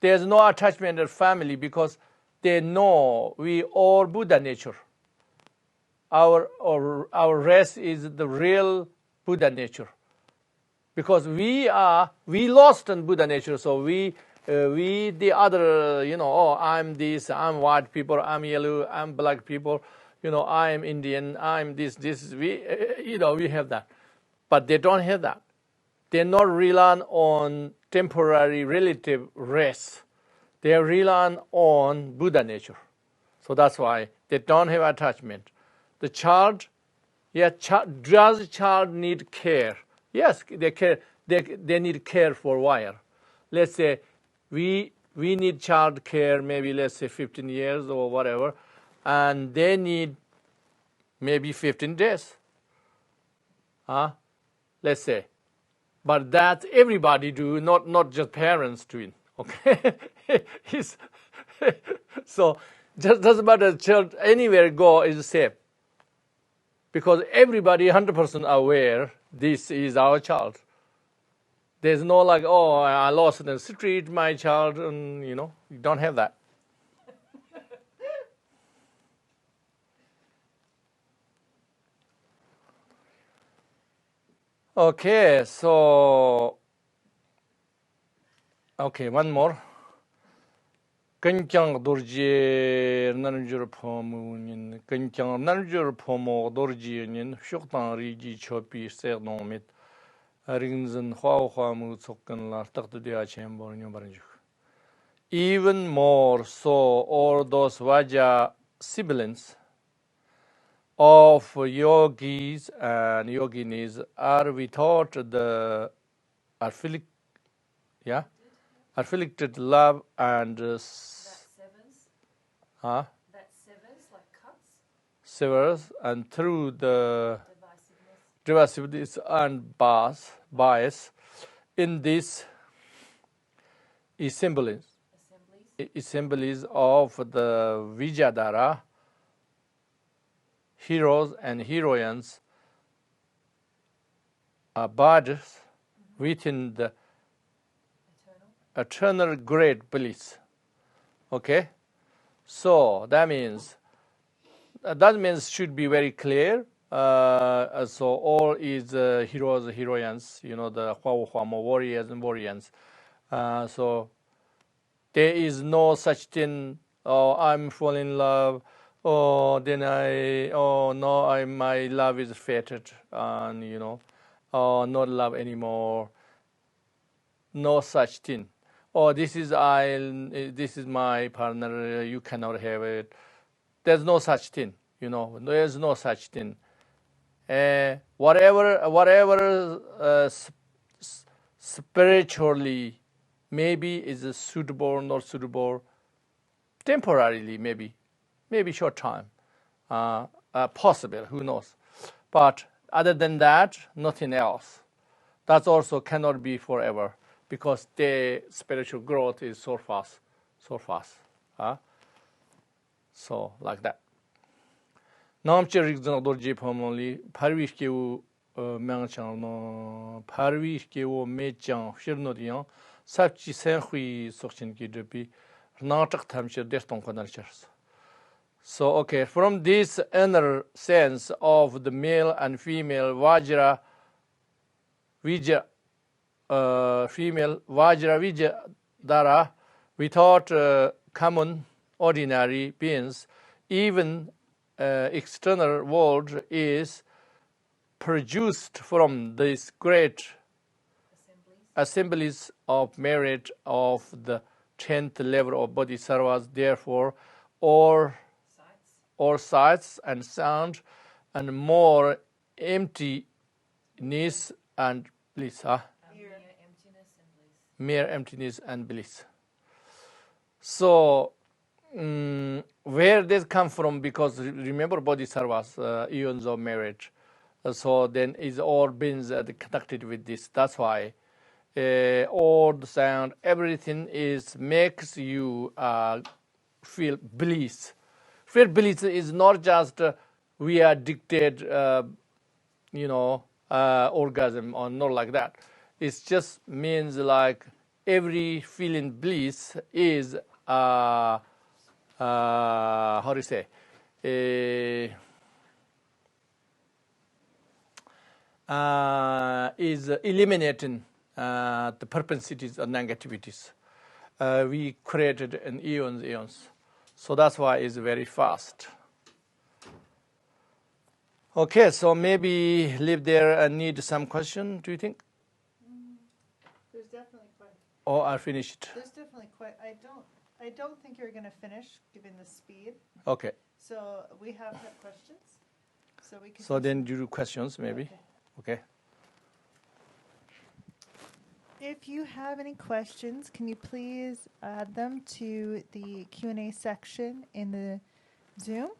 S1: attachment of family because they know we all Buddha nature. Our race is the real Buddha nature. Because we lost in Buddha nature, so we the other, I'm this, I'm white people, I'm yellow, I'm black people, I'm Indian, I'm this, we have that. But they don't have that. They're not relying on temporary relative race. They are relying on Buddha nature. So that's why they don't have attachment. The child, does the child need care? Yes, they care. They need care for a while. Let's say we need child care, maybe let's say 15 years or whatever, and they need maybe 15 days. Let's say. But that everybody do, not just parents doing. Okay? So just doesn't matter, child anywhere go is safe. Because everybody 100% aware this is our child. There's no like, oh, I lost in the street, my child, and you don't have that. Okay, so one more. Kencang dorji nanjur pomunin, kencang nanjur pomo dorji nin, shuktan rigi chopi sernomit, rinzen hua mu sokan la taktudia chamber baranjuk. Even more so, all those Vajra siblings of yogis and yoginis are without the afflicted love and severs, and through the divisiveness and bias in this assemblies of the Vijayadhara heroes and heroines are bards within the eternal great bliss. Okay, so that means should be very clear. So all is heroes, heroines, the warriors and warriors. So there is no such thing. Oh, I'm falling in love. Oh, then oh no, my love is fated, and oh, not love anymore. No such thing. Oh, this is my partner. You cannot have it. There's no such thing. There's no such thing. Whatever spiritually maybe is suitable or not suitable, temporarily maybe short time, possible, who knows. But other than that, nothing else. That also cannot be forever, because the spiritual growth is so fast. So like that. Namche rigzang dorje pamoli parvish ke wo mangchang no parvish ke wo mechang shirno diyan sapchi sen hui sokchin ki depi natak tamche deston khanar chars. So okay, from this inner sense of the male and female Vajra female Vajra Dara, without common ordinary beings, even external world is produced from this great assemblies of merit of the 10th level of bodhisattvas. Therefore, all sights and sound and more emptiness and bliss. Mere emptiness and bliss. So, where this come from? Because remember, bodhisattvas, eons of merit. So then is all beings connected with this. That's why all the sound, everything makes you feel bliss. Feel bliss is not just we are dictated, orgasm or not like that. It just means like every feeling bliss is how do you say? Is eliminating the propensities and negativities we created in eons. So that's why it's very fast. Okay, so maybe leave there and need some question, do you think?
S2: There's definitely quite.
S1: Oh, I finished.
S2: There's definitely quite. I don't think you're going to finish given the speed.
S1: Okay.
S2: So we have questions. So we can.
S1: So then you do questions maybe. Okay.
S2: If you have any questions, can you please add them to the Q&A section in the Zoom?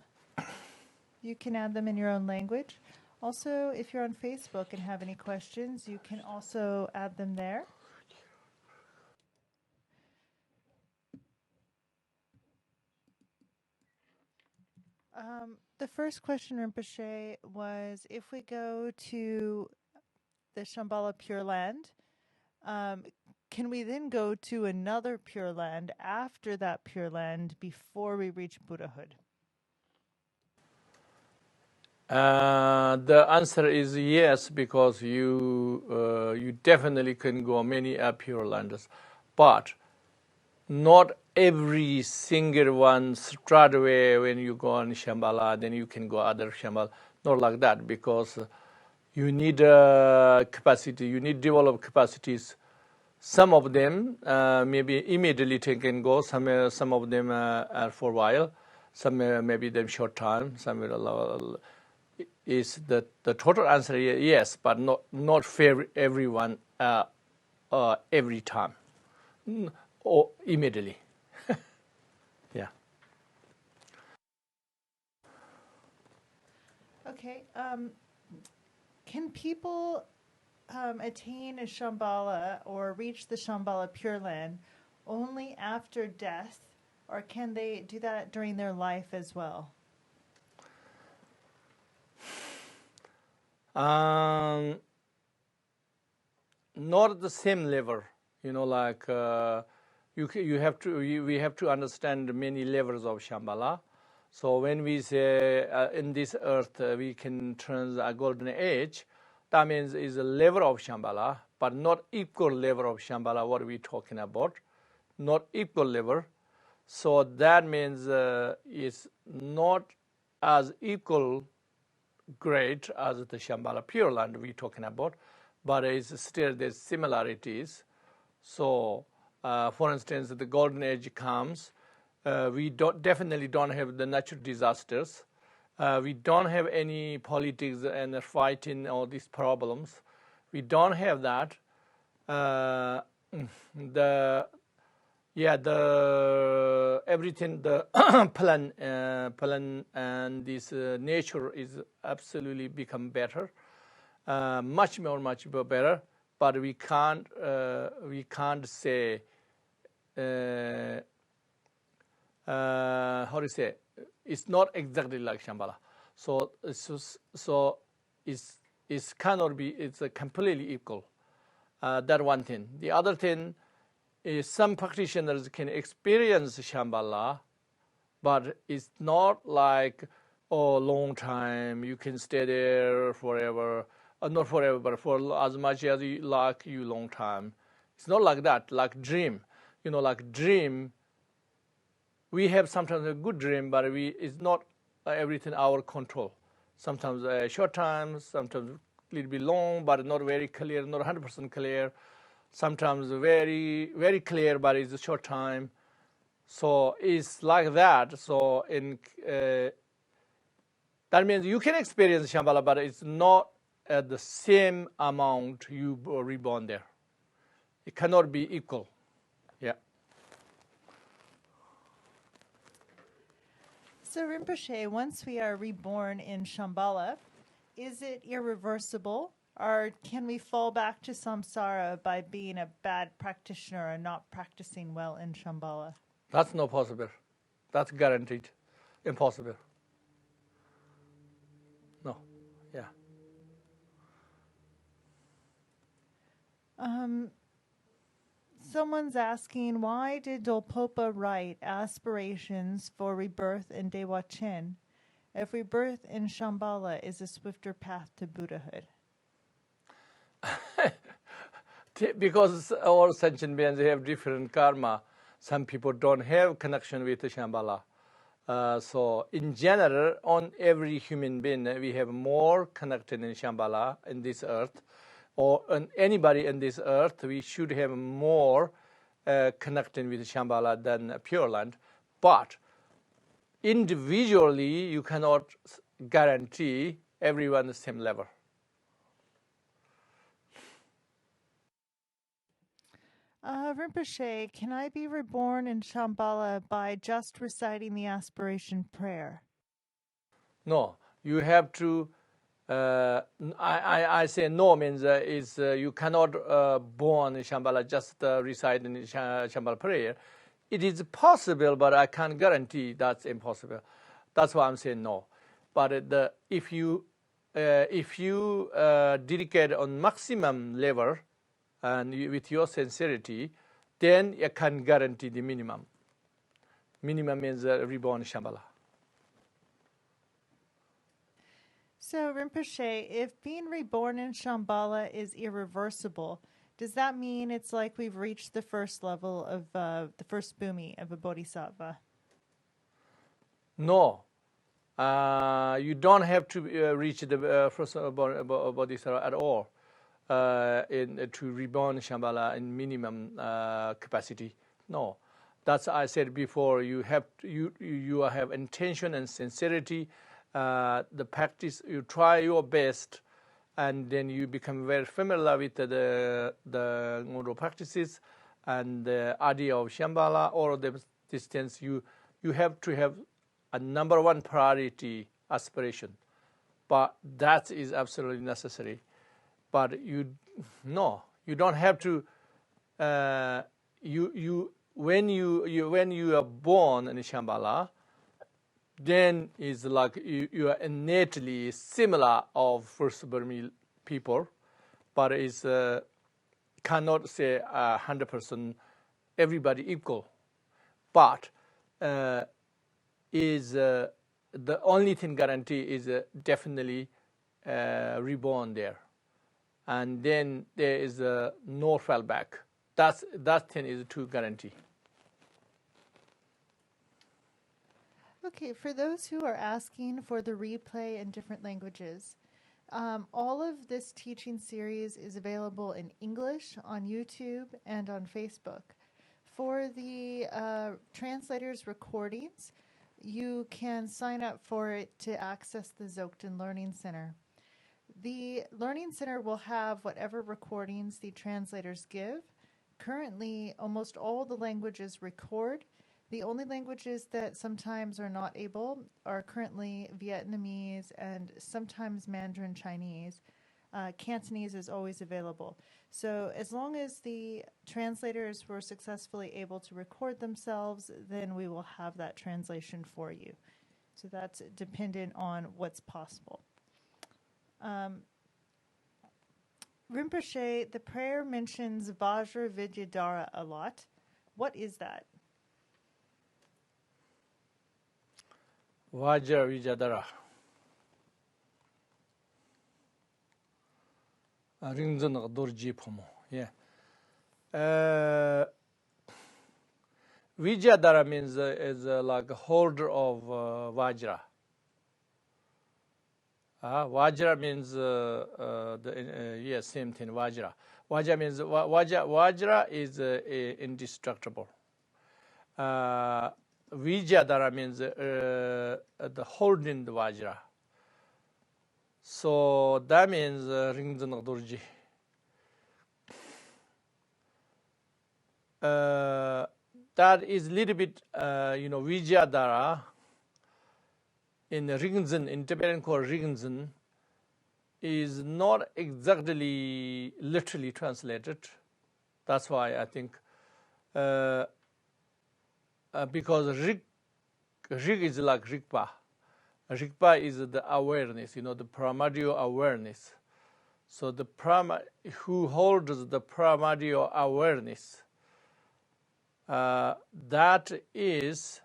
S2: You can add them in your own language. Also, if you're on Facebook and have any questions, you can also add them there. The first question, Rinpoche, was if we go to the Shambhala Pure Land, can we then go to another Pure Land after that Pure Land before we reach Buddhahood?
S1: The answer is yes, because you definitely can go many Pure Lands, but not every single one straight away when you go on Shambhala, then you can go other Shambhala. Not like that, because you need capacity, you need develop capacities. Some of them maybe immediately can go, some of them are for a while, some maybe them short time, some is the total answer yes, but not for everyone every time or immediately. Yeah.
S2: Okay. Can people attain a Shambhala or reach the Shambhala Pure Land only after death, or can they do that during their life as well?
S1: Not at the same level. Like we have to understand many levels of Shambhala. So when we say in this earth we can turn a golden age, that means is a level of Shambhala, but not equal level of Shambhala. What are we talking about? Not equal level. So that means it's not as equal great as the Shambhala Pure Land we're talking about, but it's still there's similarities. So, for instance, the golden age comes. We definitely don't have the natural disasters. We don't have any politics and fighting all these problems. We don't have that. The everything, the plan and this nature is absolutely become better, much better. But we can't say how to say, it's not exactly like Shambhala. So it's cannot be. It's completely equal. That one thing. The other thing is some practitioners can experience Shambhala, but it's not like long time. You can stay there forever. Not forever, but for as much as you like you long time. It's not like that. Like dream, like dream. We have sometimes a good dream, but it's not everything our control. Sometimes a short time, sometimes a little bit long, but not very clear, not 100% clear. Sometimes very, very clear, but it's a short time. So it's like that. So that means you can experience Shambhala, but it's not at the same amount you reborn there. It cannot be equal. Yeah.
S2: So Rinpoche, once we are reborn in Shambhala, is it irreversible? Or can we fall back to samsara by being a bad practitioner and not practicing well in Shambhala?
S1: That's not possible. That's guaranteed. Impossible. No. Yeah.
S2: Someone's asking, why did Dolpopa write aspirations for rebirth in Dewa Chin if rebirth in Shambhala is a swifter path to Buddhahood?
S1: Because all sentient beings have different karma. Some people don't have connection with Shambhala. So in general, on every human being, we have more connected in Shambhala in this earth, or on anybody in this earth, we should have more connected with Shambhala than Pure Land. But individually, you cannot guarantee everyone the same level.
S2: Rinpoche, can I be reborn in Shambhala by just reciting the aspiration prayer?
S1: No, you have to. I say no means you cannot born in Shambhala just recite in Shambhala prayer. It is possible, but I can't guarantee that's impossible. That's why I'm saying no. But if you dedicate on maximum level and with your sincerity, then you can guarantee the minimum. Minimum means reborn Shambhala.
S2: So, Rinpoche, if being reborn in Shambhala is irreversible, does that mean it's like we've reached the first level of the first bhumi of a bodhisattva?
S1: No. You don't have to reach the first bodhisattva at all to reborn Shambhala in minimum capacity. No. That's I said before. You have intention and sincerity. The practice, you try your best, and then you become very familiar with the Ngondro practices and the idea of Shambhala. All of the distance, you have to have a number one priority aspiration, but that is absolutely necessary. But you don't have to. When you are born in Shambhala, then it's like you are innately similar of first Burmese people, but it's cannot say 100% everybody equal, but is the only thing guarantee is definitely reborn there, and then there is no fallback. That thing is to guarantee.
S2: Okay, for those who are asking for the replay in different languages, all of this teaching series is available in English on YouTube and on Facebook. For the translators' recordings, you can sign up for it to access the Dzogchen Learning Center. The Learning Center will have whatever recordings the translators give. Currently, almost all the languages record. The only languages that sometimes are not able are currently Vietnamese and sometimes Mandarin Chinese. Cantonese is always available. So as long as the translators were successfully able to record themselves, then we will have that translation for you. So that's dependent on what's possible. Rinpoche, the prayer mentions Vajra Vidyadhara a lot. What is that?
S1: Vajra Vidyadhara. Ringzan Dorji Pomo. Yeah. Vidyadhara means is like a holder of Vajra. Vajra means same thing. Vajra. Vajra means Vajra is indestructible. Vidyadhara means the holding the Vajra. So that means Ringzan Dorji. That is a little bit, Vidyadhara in Ringzan, in Tibetan called Ringzan, is not exactly literally translated. That's why I think, because Rig is like Rigpa. Rigpa is the awareness, the primordial awareness. So the who holds the primordial awareness, that is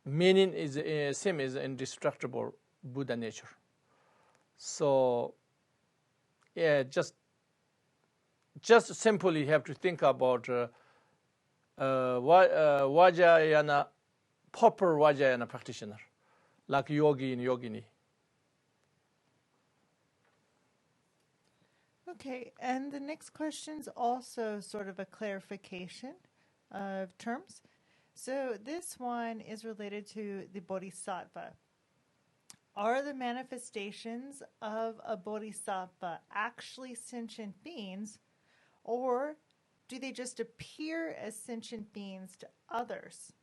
S1: meaning is same as indestructible Buddha nature. So yeah, just simply have to think about Vajrayana, proper Vajrayana practitioner, like yogi and yogini.
S2: Okay, and the next question is also sort of a clarification of terms. So this one is related to the bodhisattva. Are the manifestations of a bodhisattva actually sentient beings, or do they just appear as sentient beings to others?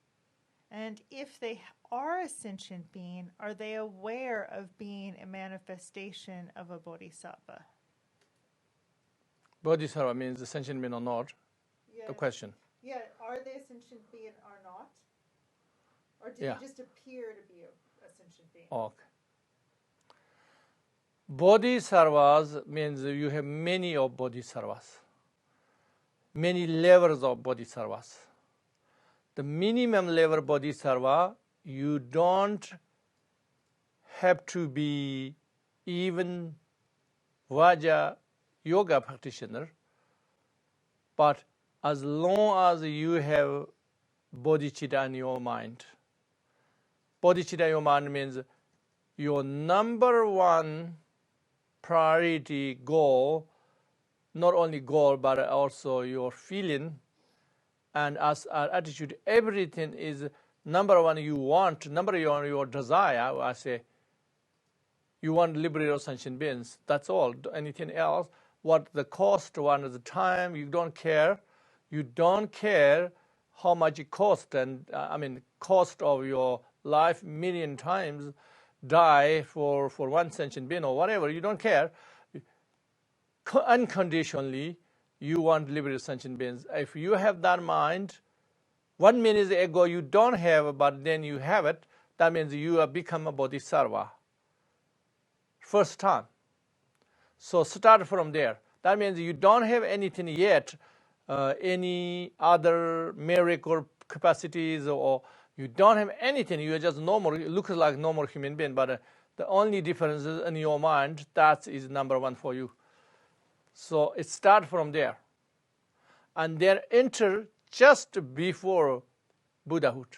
S2: And if they are a sentient being, are they aware of being a manifestation of a bodhisattva?
S1: Bodhisattva means a sentient being or not?
S2: Yes.
S1: The question.
S2: Yeah, are they a sentient being or not? Or do they just appear to be a sentient being?
S1: Okay. Bodhisattvas means you have many of bodhisattvas, many levels of bodhisattvas. The minimum level bodhisattva, you don't have to be even Vajra yoga practitioner, but as long as you have bodhicitta in your mind. Bodhicitta in your mind means your number one priority goal, not only goal, but also your feeling and as our attitude, everything is number one you want, number one your desire. I say, you want liberate sentient beings, that's all. Anything else, what the cost, one is the time, you don't care. You don't care how much it costs, and cost of your life million times, die for one sentient being or whatever, you don't care. Unconditionally, you want liberate sentient beings. If you have that mind, 1 minute ago you don't have, but then you have it, that means you have become a bodhisattva. First time. So start from there. That means you don't have anything yet, any other miracle capacities, or you don't have anything. You are just normal. You look like normal human being, but the only difference is in your mind. That is number one for you. So it starts from there, and then enter just before Buddhahood.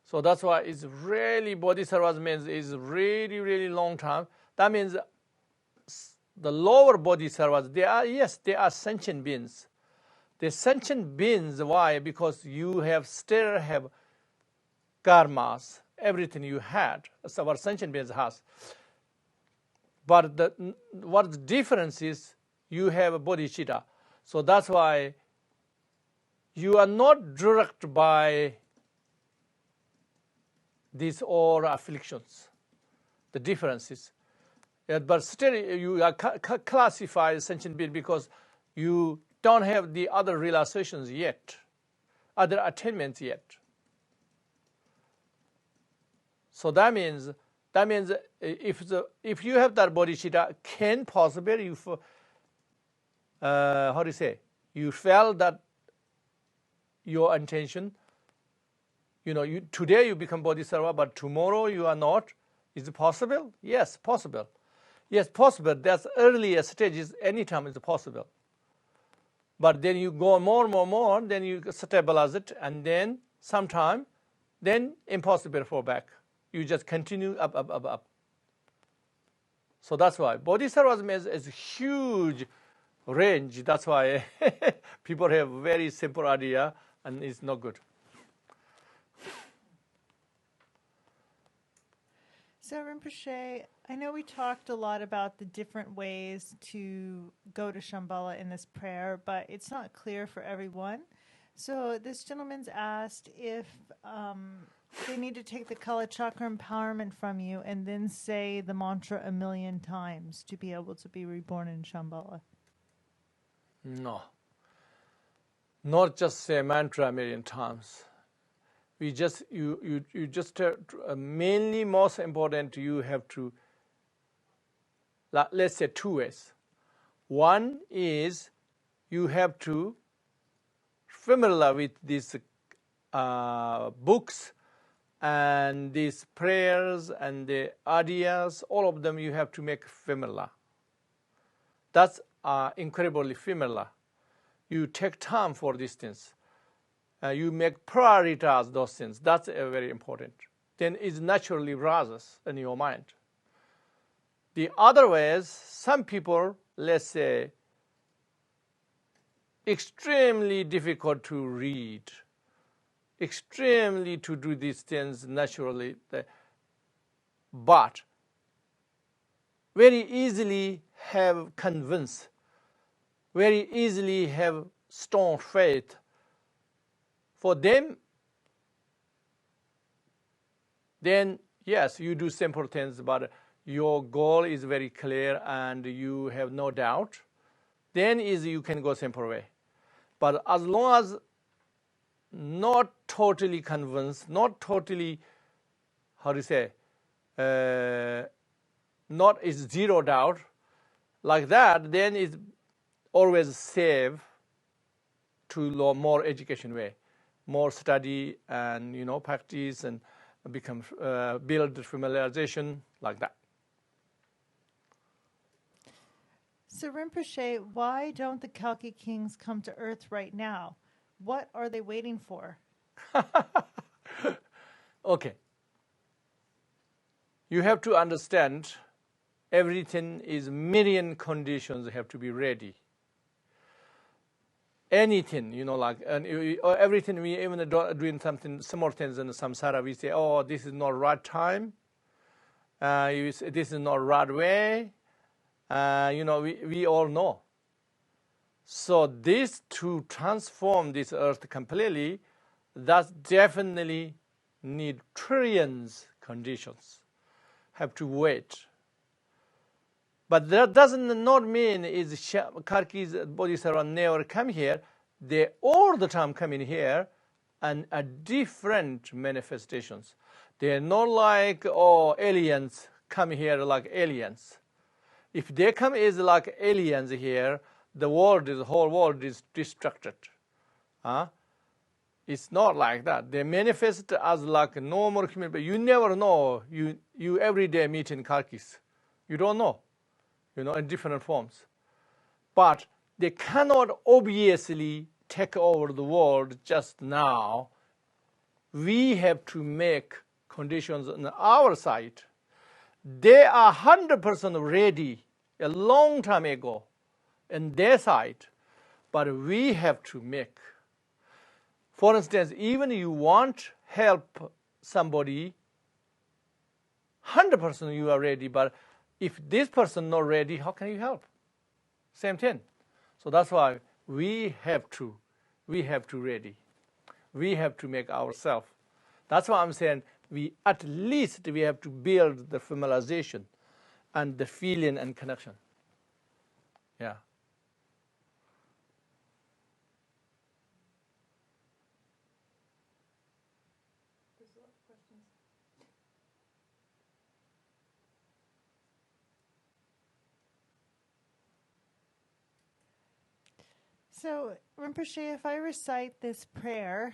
S1: So that's why it's really bodhisattvas means is really, really long time. That means the lower bodhisattvas, they are sentient beings. The sentient beings, why? Because you still have karmas, everything you had, so our sentient beings has. But what the difference is, you have a bodhicitta. So that's why you are not directed by these all afflictions. The difference is, but still you are classified as sentient being because you don't have the other realizations yet, other attainments yet. So that means if you have that bodhicitta, can possibly you how do you say, you felt that your intention, today you become bodhisattva, but tomorrow you are not. Is it possible? Yes, possible. Yes, possible. That's earlier stages. Anytime is possible. But then you go more, then you stabilize it, and then sometime, then impossible for back. You just continue up. So that's why bodhisattva is a huge range. That's why people have very simple idea, and it's not good.
S2: So Rinpoche, I know we talked a lot about the different ways to go to Shambhala in this prayer, but it's not clear for everyone. So this gentleman's asked if they need to take the Kala Chakra empowerment from you and then say the mantra 1,000,000 times to be able to be reborn in Shambhala.
S1: No. Not just say mantra 1,000,000 times. You just mainly most important, you have to, let's say 2 ways. One is you have to familiar with these books and these prayers and the ideas, all of them you have to make familiar. That's incredibly familiar. You take time for these things. You make prioritize those things. That's very important. Then it naturally rises in your mind. The other ways, some people, let's say, extremely difficult to read, extremely to do these things naturally, but very easily have convinced, very easily have strong faith. For them, then yes, you do simple things, but your goal is very clear and you have no doubt. Then you can go simple way. But as long as not totally convinced, not totally, how do you say, not is zero doubt, like that, then it's always safe to more education way. More study and practice and become build familiarization like that.
S2: So Rinpoche, why don't the Kalki Kings come to Earth right now? What are they waiting for?
S1: Okay. You have to understand everything is million conditions have to be ready. Anything, everything, we even doing something, small things in samsara, we say, oh, this is not right time. This is not right way. We all know. So this, to transform this earth completely, that definitely need trillions conditions. Have to wait. But that doesn't not mean is Kalki's Bodhisattva never come here. They all the time come in here and at different manifestations. They're not like aliens come here like aliens. If they come as like aliens here, the whole world is destructed. It's not like that. They manifest as like a normal human, but you never know. You every day meet in Kharkiv. You don't know, in different forms. But they cannot obviously take over the world just now. We have to make conditions on our side. They are 100% ready a long time ago on their side, but we have to make. For instance, even you want help somebody, 100% you are ready, but if this person not ready, how can you help? Same thing. So that's why we have to ready. We have to make ourselves. That's why I'm saying at least we have to build the familiarization and the feeling and connection. Yeah.
S2: So, Rinpoche, if I recite this prayer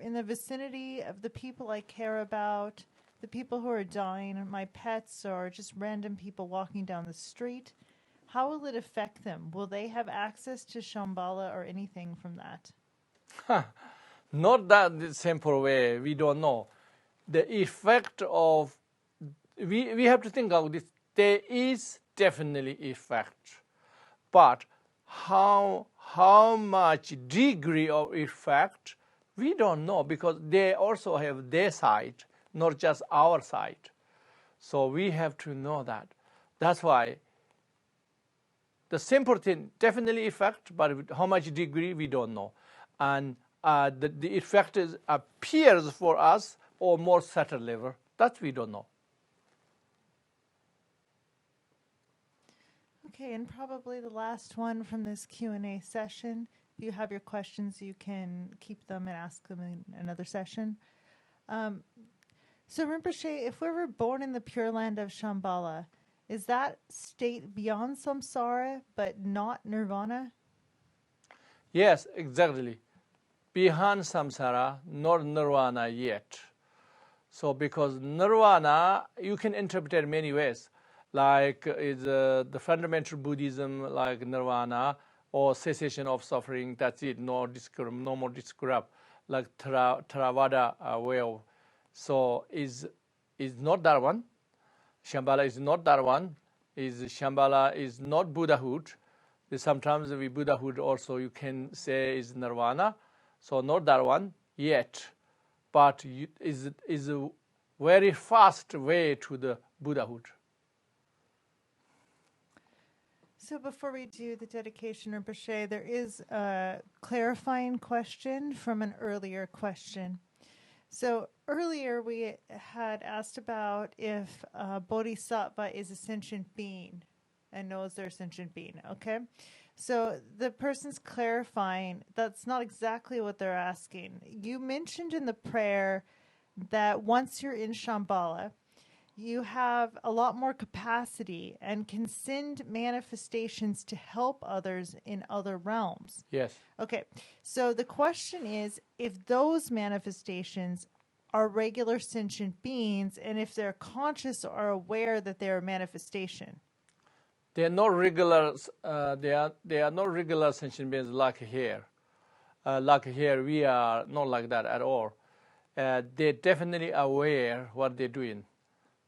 S2: in the vicinity of the people I care about, the people who are dying, my pets, or just random people walking down the street, how will it affect them? Will they have access to Shambhala or anything from that?
S1: Not that simple way. We don't know. The effect of... We have to think of this. There is definitely effect. But how much degree of effect, we don't know, because they also have their side, not just our side. So we have to know that. That's why the simple thing, definitely effect, but how much degree, we don't know. And the effect appears for us or more subtle level, that we don't know.
S2: Okay, and probably the last one from this Q&A session. If you have your questions, you can keep them and ask them in another session. So Rinpoche, if we were born in the Pure Land of Shambhala, is that state beyond samsara but not nirvana?
S1: Yes, exactly. Beyond samsara, not nirvana yet. So because nirvana, you can interpret it in many ways. Like is the fundamental Buddhism, like nirvana or cessation of suffering. That's it. No more describe. Like Theravada way of. So is not that one. Shambhala is not that one. Shambhala is not Buddhahood. Sometimes we Buddhahood also you can say is nirvana. So not that one yet, but is a very fast way to the Buddhahood.
S2: So before we do the dedication, Rinpoche, there is a clarifying question from an earlier question. So earlier we had asked about if Bodhisattva is a sentient being and knows they're a sentient being, okay? So the person's clarifying that's not exactly what they're asking. You mentioned in the prayer that once you're in Shambhala, you have a lot more capacity and can send manifestations to help others in other realms.
S1: Yes.
S2: Okay, so the question is if those manifestations are regular sentient beings and if they're conscious or aware that they're a manifestation.
S1: They are not regular. They are not regular sentient beings like here. Like here, we are not like that at all. They're definitely aware what they're doing.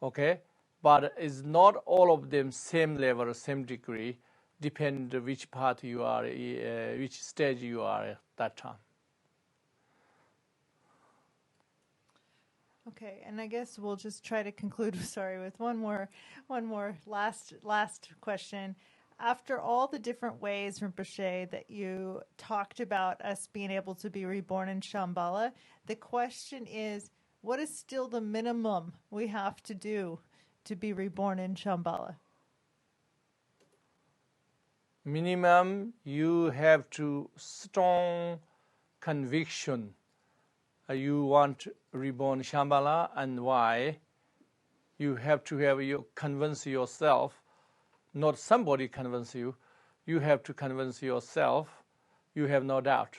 S1: Okay, but it's not all of them same level, same degree. Depend which part you are, which stage you are at that time.
S2: Okay, and I guess we'll just try to conclude. Sorry, with one more last question. After all the different ways, Rinpoche, that you talked about us being able to be reborn in Shambhala, the question is, what is still the minimum we have to do to be reborn in Shambhala?
S1: Minimum, you have to strong conviction. You want reborn Shambhala, and why? You have to have you convince yourself not somebody convince you. You have to convince yourself. You have no doubt.